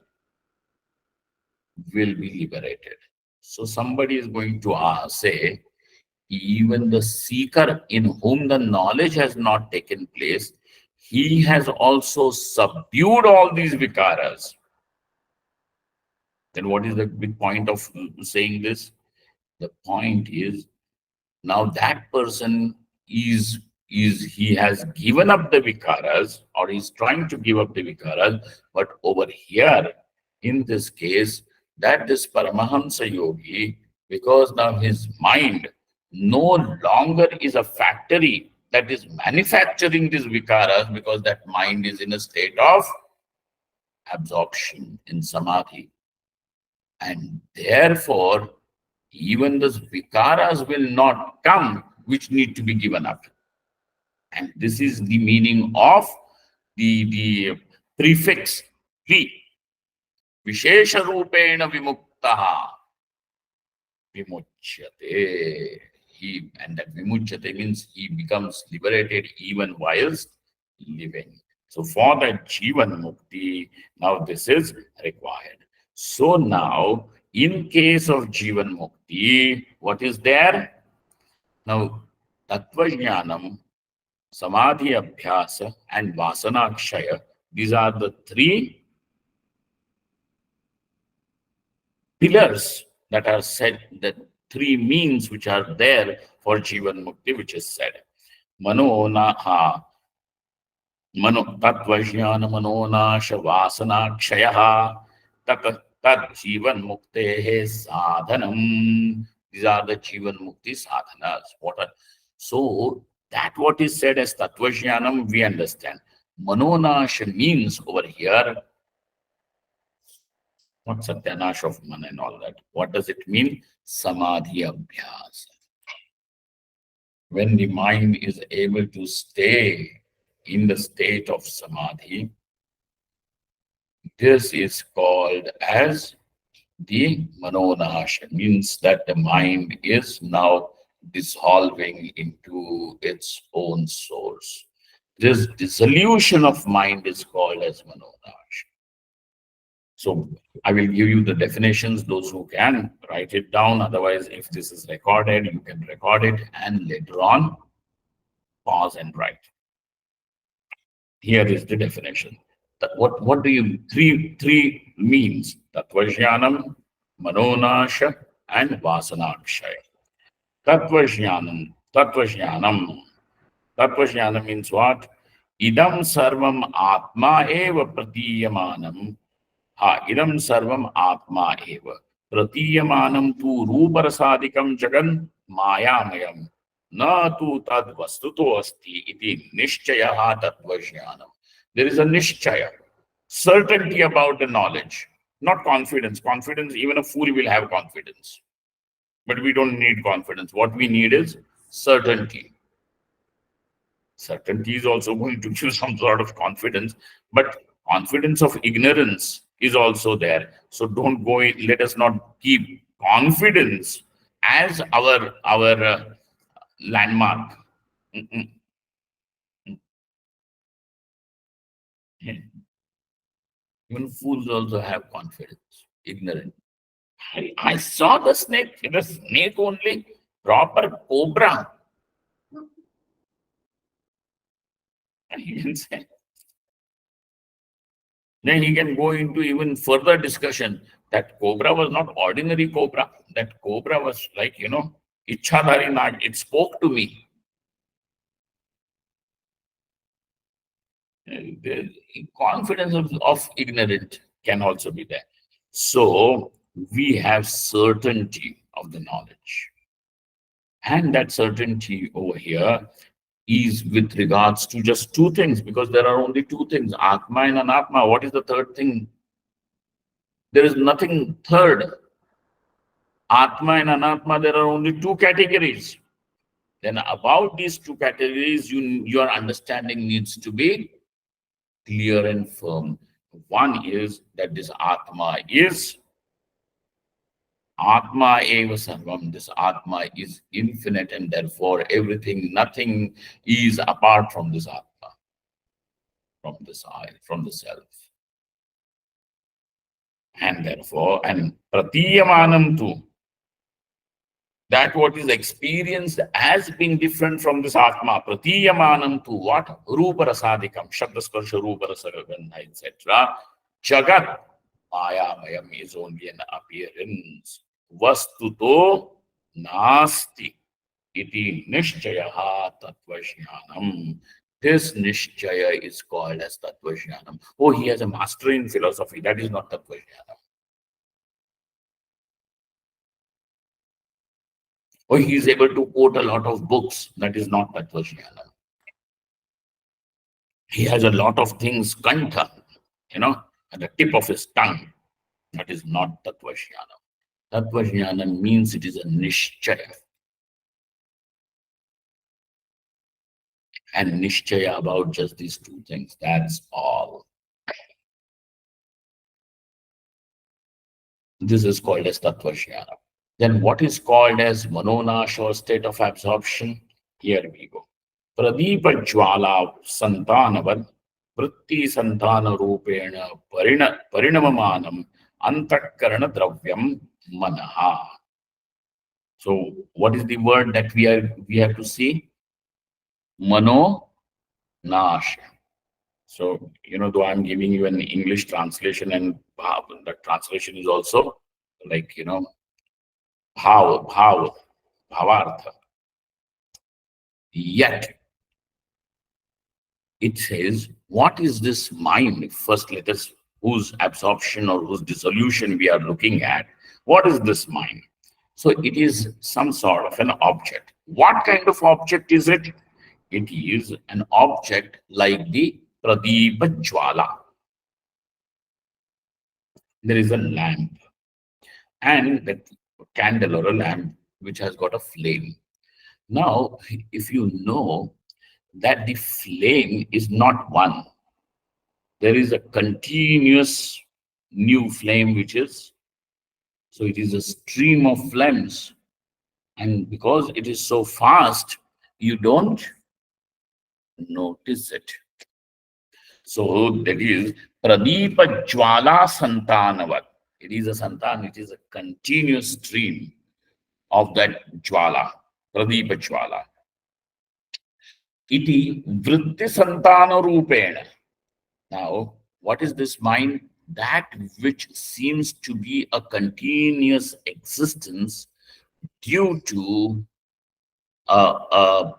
will be liberated. So somebody is going to say, even the seeker in whom the knowledge has not taken place, he has also subdued all these vikaras. Then what is the big point of saying this? The point is, now that person is he has given up the vikaras, or is trying to give up the vikaras, but over here, in this case, that this Paramahamsa yogi, because now his mind no longer is a factory that is manufacturing these vikaras, because that mind is in a state of absorption in samadhi. And therefore, even those vikaras will not come, which need to be given up. And this is the meaning of the prefix vi. Vishesha rupena vimuktaha vimuchyate. And that vimuchyate means he becomes liberated even whilst living. So for that Jivan Mukti, now this is required. So now, in case of Jivan Mukti, what is there? Now, Tatva Jnanam, Samadhi Abhyasa, and Vasana Kshaya, these are the three pillars that are said, the three means which are there for Jivan Mukti, which is said. Mano Naha, Tatva Jnana Manonasha Vasana Kshaya Tat Jivan Muktehe Sadhanam. These are the Jivan Mukti sadhanas. So that what is said as Tatva Jnanam, we understand. Manonasha means over here, not Satyanash of man and all that. What does it mean? Samadhi Abhyasa. When the mind is able to stay in the state of Samadhi, this is called as the Manonasha, means that the mind is now dissolving into its own source. This dissolution of mind is called as Manonasha. So I will give you the definitions, those who can write it down. Otherwise, if this is recorded, you can record it and later on pause and write. Here is the definition. What do you three means? Tatvajnanam, Manonasha, and Vasana Kshaya. Tatvajnanam. Tatvajnanam means what? Idam sarvam atma eva pratiyyamanam. Idam sarvam atma eva. Pratiyyamanam tu ruparsadikam jagan mayamayam. Na tu tad vastuto asti iti nishchayaha tatvajnanam. There is a nishchaya, certainty about the knowledge, not confidence. Confidence, even a fool will have confidence. But we don't need confidence. What we need is certainty. Certainty is also going to give some sort of confidence, but confidence of ignorance is also there. So don't go in, let us not keep confidence as our landmark. Mm-mm. Even fools also have confidence, ignorant. I saw the snake only, proper cobra. And he can say, then he can go into even further discussion that cobra was not ordinary cobra. That cobra was like, Ichhadhari Nag. It spoke to me. The confidence of ignorant can also be there. So we have certainty of the knowledge. And that certainty over here is with regards to just two things, because there are only two things, Atma and Anatma. What is the third thing? There is nothing third. Atma and Anatma, there are only two categories. Then about these two categories, your understanding needs to be clear and firm. One is that this Atma is Atma eva sarvam. This Atma is infinite, and therefore everything, nothing is apart from this Atma, from this I, from the self. And therefore, and Pratiyamanam too, that what is experienced as being different from this Atma, Pratiyamanam to what? Rupa rasadikam, Shabdasparsha Rupa Rasagandha, etc. Jagat Mayamayam is only an appearance. Vastuto Nasti iti Nishchayaha Tatvajnanam. This Nishchaya is called as Tatvajnanam. Oh, he has a mastery in philosophy. That is not Tatvajnanam. Or he is able to quote a lot of books. That is not Tatva Jnana. He has a lot of things, kantha, at the tip of his tongue. That is not Tatva Jnana. Tatva Jnana means it is a nishchaya. And nishchaya about just these two things. That's all. This is called as Tatva Jnana. Then what is called as Manonasha or state of absorption? Here we go. Pradeepa Jwala Santanavat Vritti Santana Rupena Parinamamanam Antakarana Dravyam Manaha. So what is the word that we have to see? Mano Nasha. So, though I'm giving you an English translation, and the translation is also like, Bhavartha. Yet, it says, what is this mind? First, let us, whose absorption or whose dissolution we are looking at. What is this mind? So it is some sort of an object. What kind of object is it? It is an object like the Pradeepa Jwala. There is a lamp and that candle or a lamp which has got a flame. Now, if you know that the flame is not one, there is a continuous new flame which is, so it is a stream of flames, and because it is so fast, you don't notice it. So that is Pradeepa Jwala Santanavat. It is a santan, it is a continuous stream of that Jwala, Pradeepa Jwala. Iti Vritti Santana Rupena. Now, what is this mind? That which seems to be a continuous existence due to a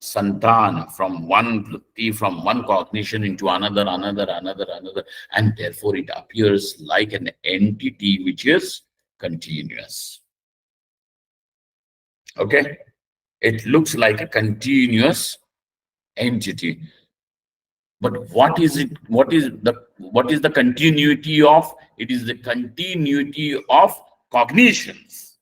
santan, from one vritti, from one cognition into another, and therefore it appears like an entity which is continuous. Okay? It looks like a continuous entity. But what is it? What is the continuity of? It is the continuity of cognitions.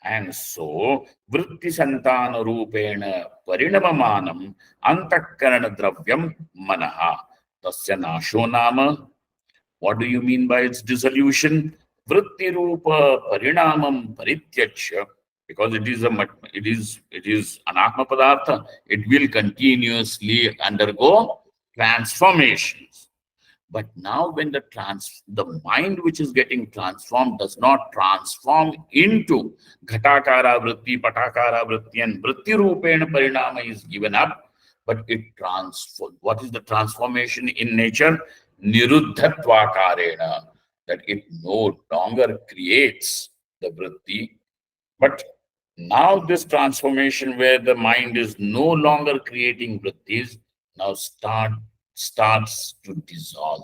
And so, vritti santana rupena parinamamanam antakarana dravyam manaha tasya nasho nama. What do you mean by its dissolution? Vritti rupa parinamam parityaksha. Because it is anatma padartha, it will continuously undergo transformations. But now when the mind which is getting transformed does not transform into ghatakara vritti, patakara vritti, and vritti rupena parinama is given up, but it transforms. What is the transformation in nature? Niruddhatvakarena, that it no longer creates the vritti, but now this transformation where the mind is no longer creating vrittis, now starts to dissolve.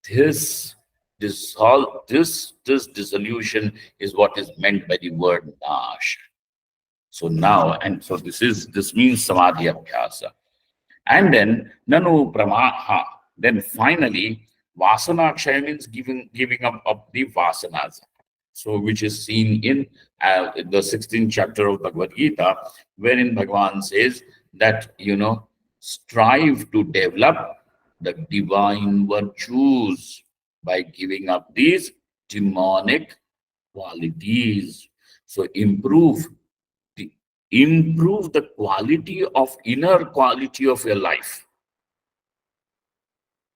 This dissolution is what is meant by the word nash. So now, and so this means Samadhi Abhyasa. And then Nanu Pramaha. Then finally, Vasana Kshaya means giving up of the Vasanas. So which is seen in the 16th chapter of Bhagavad Gita, wherein Bhagavan says that, strive to develop the divine virtues by giving up these demonic qualities. So improve the quality of inner quality of your life,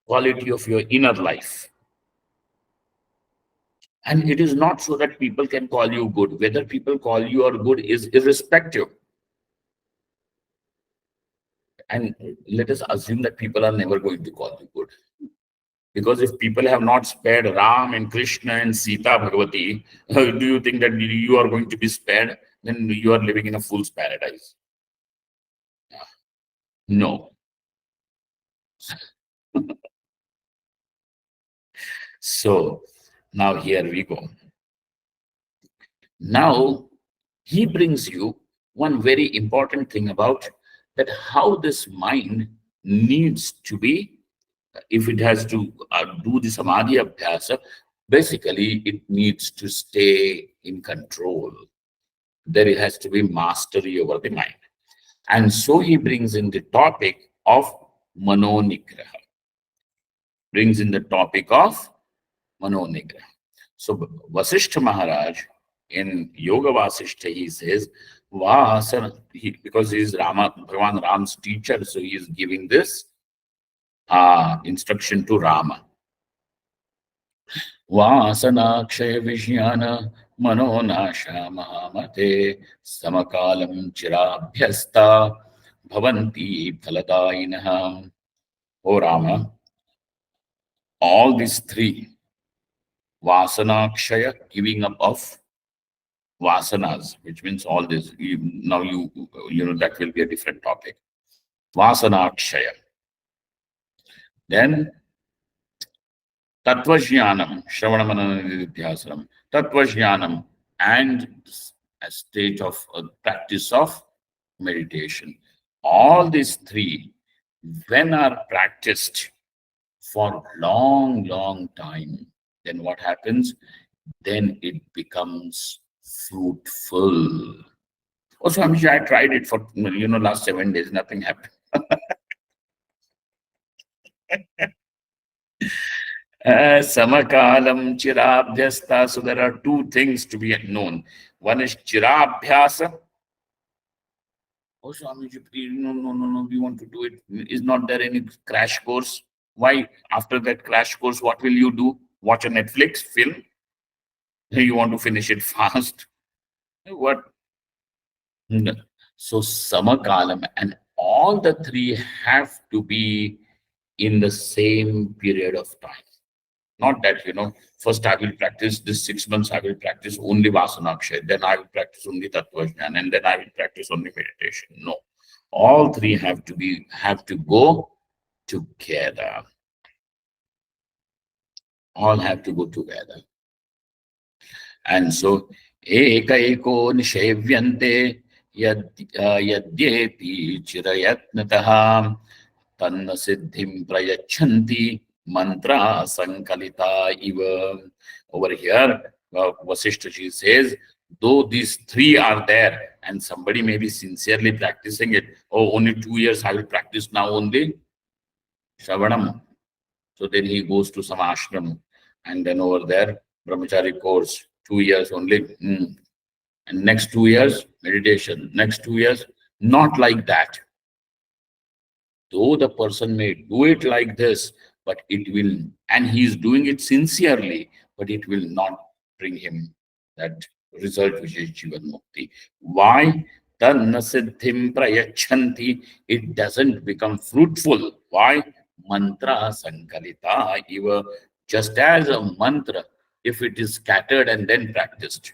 quality of your inner life. And it is not so that people can call you good. Whether people call you or good is irrespective. And let us assume that people are never going to call you good. Because if people have not spared Ram and Krishna and Sita Bhagavati, do you think that you are going to be spared? Then you are living in a fool's paradise. No. So now here we go. Now he brings you one very important thing about that, how this mind needs to be, if it has to do the Samadhi Abhyasa, basically it needs to stay in control. There has to be mastery over the mind. And so he brings in the topic of Manonigraha. Brings in the topic of Manonigraha. So Vasishtha Maharaj, in Yoga Vasishtha, he says, Vasana, because he is Bhagavan Ram's teacher, so he is giving this instruction to Rama. Vasana Kshaya Vishyana Manonasha Mahamate Samakalam Chirabhyasta Bhavanti Phaladainaha. O Rama, all these three, Vasana Kshaya, giving up of Vasanas, which means all this. Now you know that will be a different topic. Vasana Kshaya. Then Tatva Jnanam, Shravana Manana Nididhyasanam, Tatva Jnanam, and a state of practice of meditation. All these three, when are practiced for long, long time, then what happens? Then it becomes fruitful. Oh, Swamiji, I tried it for last 7 days, nothing happened. Samakalam Chirabhyasta. So there are two things to be known. One is Chirabhyasa. Oh, Swamiji, please, no, no, no, no, we want to do it. Is not there any crash course? Why? After that crash course, what will you do? Watch a Netflix film? You want to finish it fast? What? No. So Samakalam, and all the three have to be in the same period of time. Not that, first I will practice this 6 months, I will practice only Vasana Kshaya, then I will practice only Tatva Jnana, and then I will practice only meditation. No. All three have to go together. All have to go together. And so, Eka Eko Nishevyante Yadyepi Chirayatnataha Tanna Siddhim Prayachanti Mantra Sankalita Iva. Over here, Vasishtaji says, though these three are there and somebody may be sincerely practicing it, oh, only 2 years I will practice now only Shravanam. So then he goes to some ashram, and then over there, brahmachari course, 2 years only. And next 2 years, meditation. Next 2 years, not like that. Though the person may do it like this, but it will, and he is doing it sincerely, but it will not bring him that result which is Jivan Mukti. Why? Tanna siddhim prayachanti. It doesn't become fruitful. Why? Mantra sankalita iva. Just as a mantra, if it is scattered and then practiced.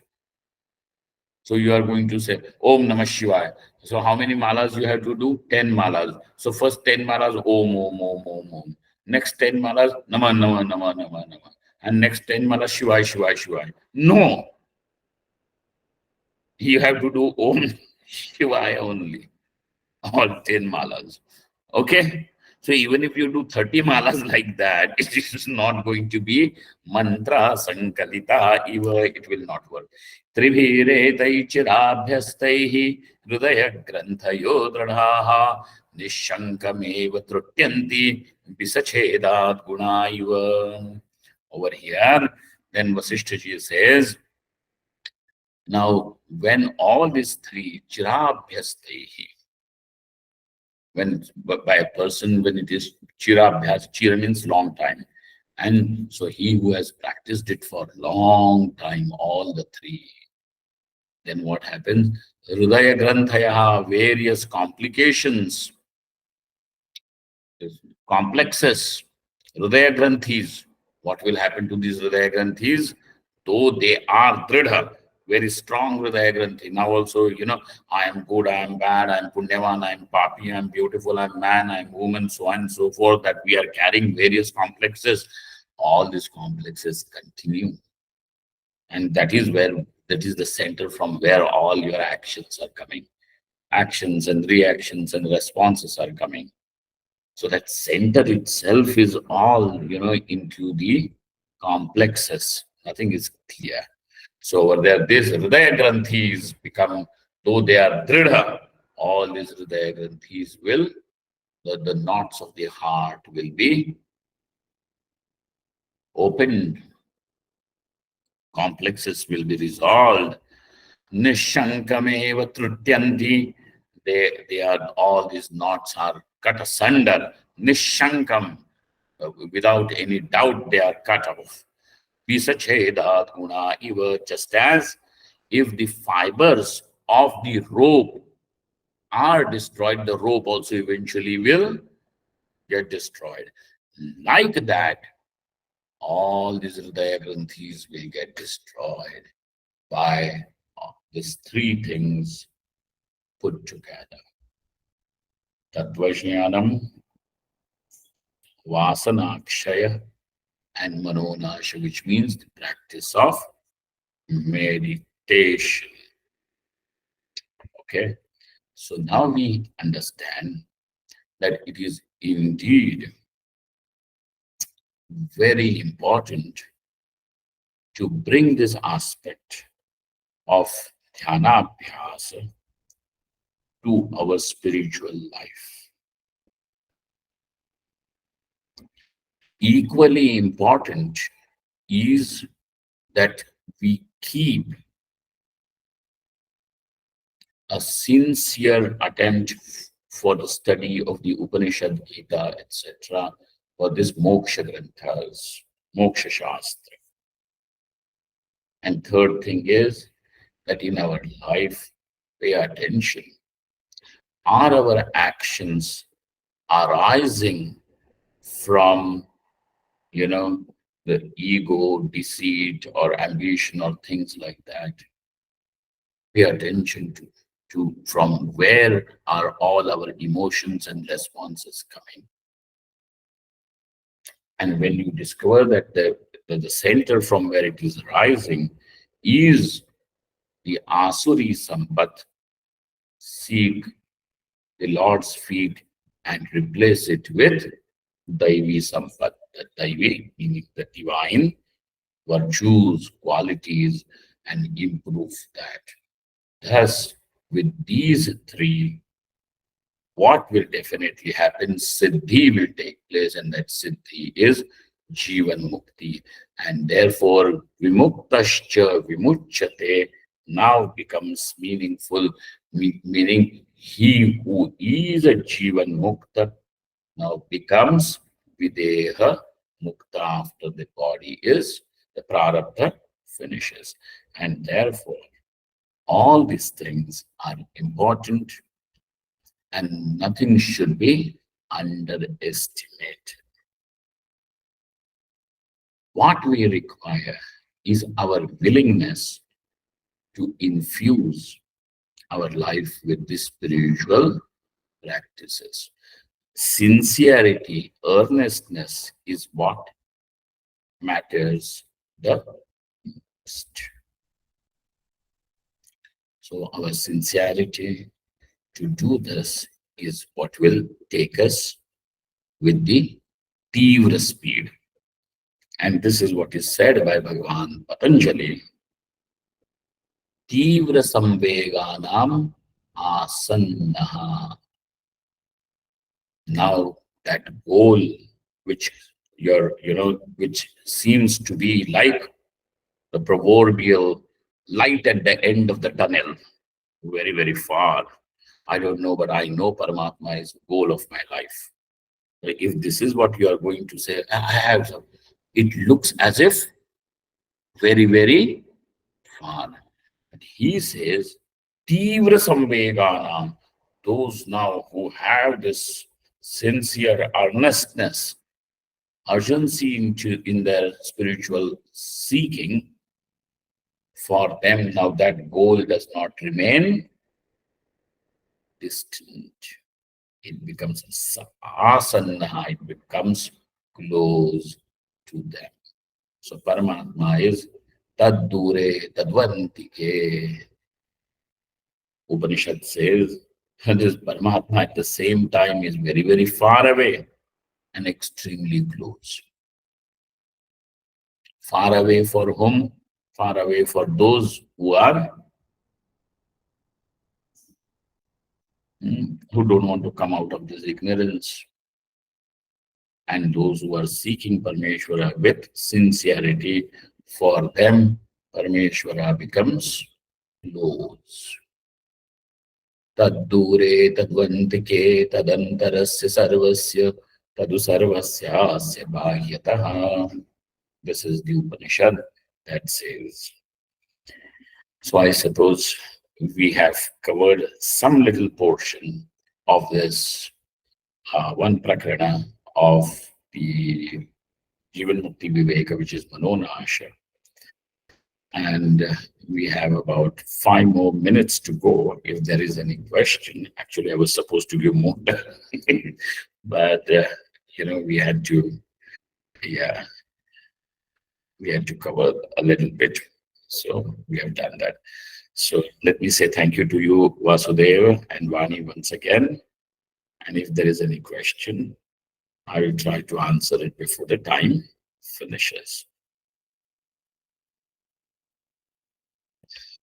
So you are going to say, Om Namah Shivaya. So how many malas you have to do? 10 malas. So first 10 malas, Om, Om, Om, Om, Om. Next 10 malas, Namah, Namah, Namah, Namah, Namah. And next 10 malas, Shivaya, Shivaya, Shivaya. No. You have to do Om Shivaya only. All 10 malas. Okay? So even if you do 30 malas like that, it is not going to be mantra sankalita, it will not work. Tribhiretai chirabhyastaihi hridaya granthayo dradhaha nishankameva trutyanti bisachedat gunaiva. Over here, then Vasishtaji says, now when all these three chirabhyastaihi, when by a person, when it is chirabhyas, chira means long time, and so he who has practiced it for long time, all the three, then what happens? Hridaya granthaya, various complications, complexes, hridaya granthis. What will happen to these hridaya granthis? Though they are dridha, very strong hridaya granthi. Now also, I am good, I am bad, I am punyavan, I am papi, I am beautiful, I am man, I am woman, so on and so forth, that we are carrying various complexes. All these complexes continue. And that is the center from where all your actions are coming. Actions and reactions and responses are coming. So that center itself is all, into the complexes. Nothing is clear. So over there, these Hridaya Granthis become, though they are Dridha, all these Hridaya Granthis will, the knots of the heart will be opened. Complexes will be resolved. Nishankameva trutyanti. They are, all these knots are cut asunder. Nishankam. Without any doubt, they are cut off. Visachedat guna iva, just as if the fibers of the rope are destroyed, the rope also eventually will get destroyed. Like that, all these Hridaya Granthis will get destroyed by these three things put together. Tattva Jnanam, Vasana Kshaya and Manonasha, which means the practice of meditation. Okay, so now we understand that it is indeed very important to bring this aspect of dhyana abhyasa to our spiritual life. Equally important is that we keep a sincere attempt for the study of the Upanishad, Gita, etc., for this moksha granthas, moksha shastra. And third thing is that in our life, pay attention. Are our actions arising from, the ego, deceit, or ambition, or things like that? Pay attention to from where are all our emotions and responses coming. And when you discover that the center from where it is rising is the Asuri Sampat, seek the Lord's feet and replace it with Daivi Sampat, the Daivi, meaning the divine virtues, qualities, and improve that. Thus, with these three, what will definitely happen? Siddhi will take place, and that Siddhi is Jivan Mukti. And therefore, Vimuktascha Vimuchyate now becomes meaningful, meaning he who is a Jivan Mukta now becomes Videha Mukta after the body is, the Prarabdha finishes. And therefore, all these things are important and nothing should be underestimated. What we require is our willingness to infuse our life with these spiritual practices. Sincerity, earnestness is what matters the most. So our sincerity to do this is what will take us with the Tivra speed. And this is what is said by Bhagavan Patanjali. Tivra samveganam asannaha. Now that goal which which seems to be like the proverbial light at the end of the tunnel, very, very far. I don't know, but I know Paramatma is the goal of my life. If this is what you are going to say, I have some. It looks as if very, very far. But he says, Tivra samveganam, those now who have this sincere earnestness, urgency in their spiritual seeking, for them now that goal does not remain distant. It becomes asanna, it becomes close to them. So Paramatma is tad dure tadvantike. Upanishad says this Paramatma at the same time is very, very far away and extremely close. Far away for whom? Far away for those who are who don't want to come out of this ignorance, and those who are seeking Parmeshwara with sincerity, for them Parmeshwara becomes close. Taddure tadvantike tadantarasya sarvasya tadu sarvasyasya bahyataha. This is the Upanishad that says. So I suppose we have covered some little portion of this one prakarana of the Jivan Mukti Viveka, which is Manonasha. And we have about 5 more minutes to go. If there is any question, actually I was supposed to give more time, but we had to, yeah, we had to cover a little bit. So we have done that. So let me say thank you to you, Vasudeva and Vani, once again. And if there is any question, I will try to answer it before the time finishes.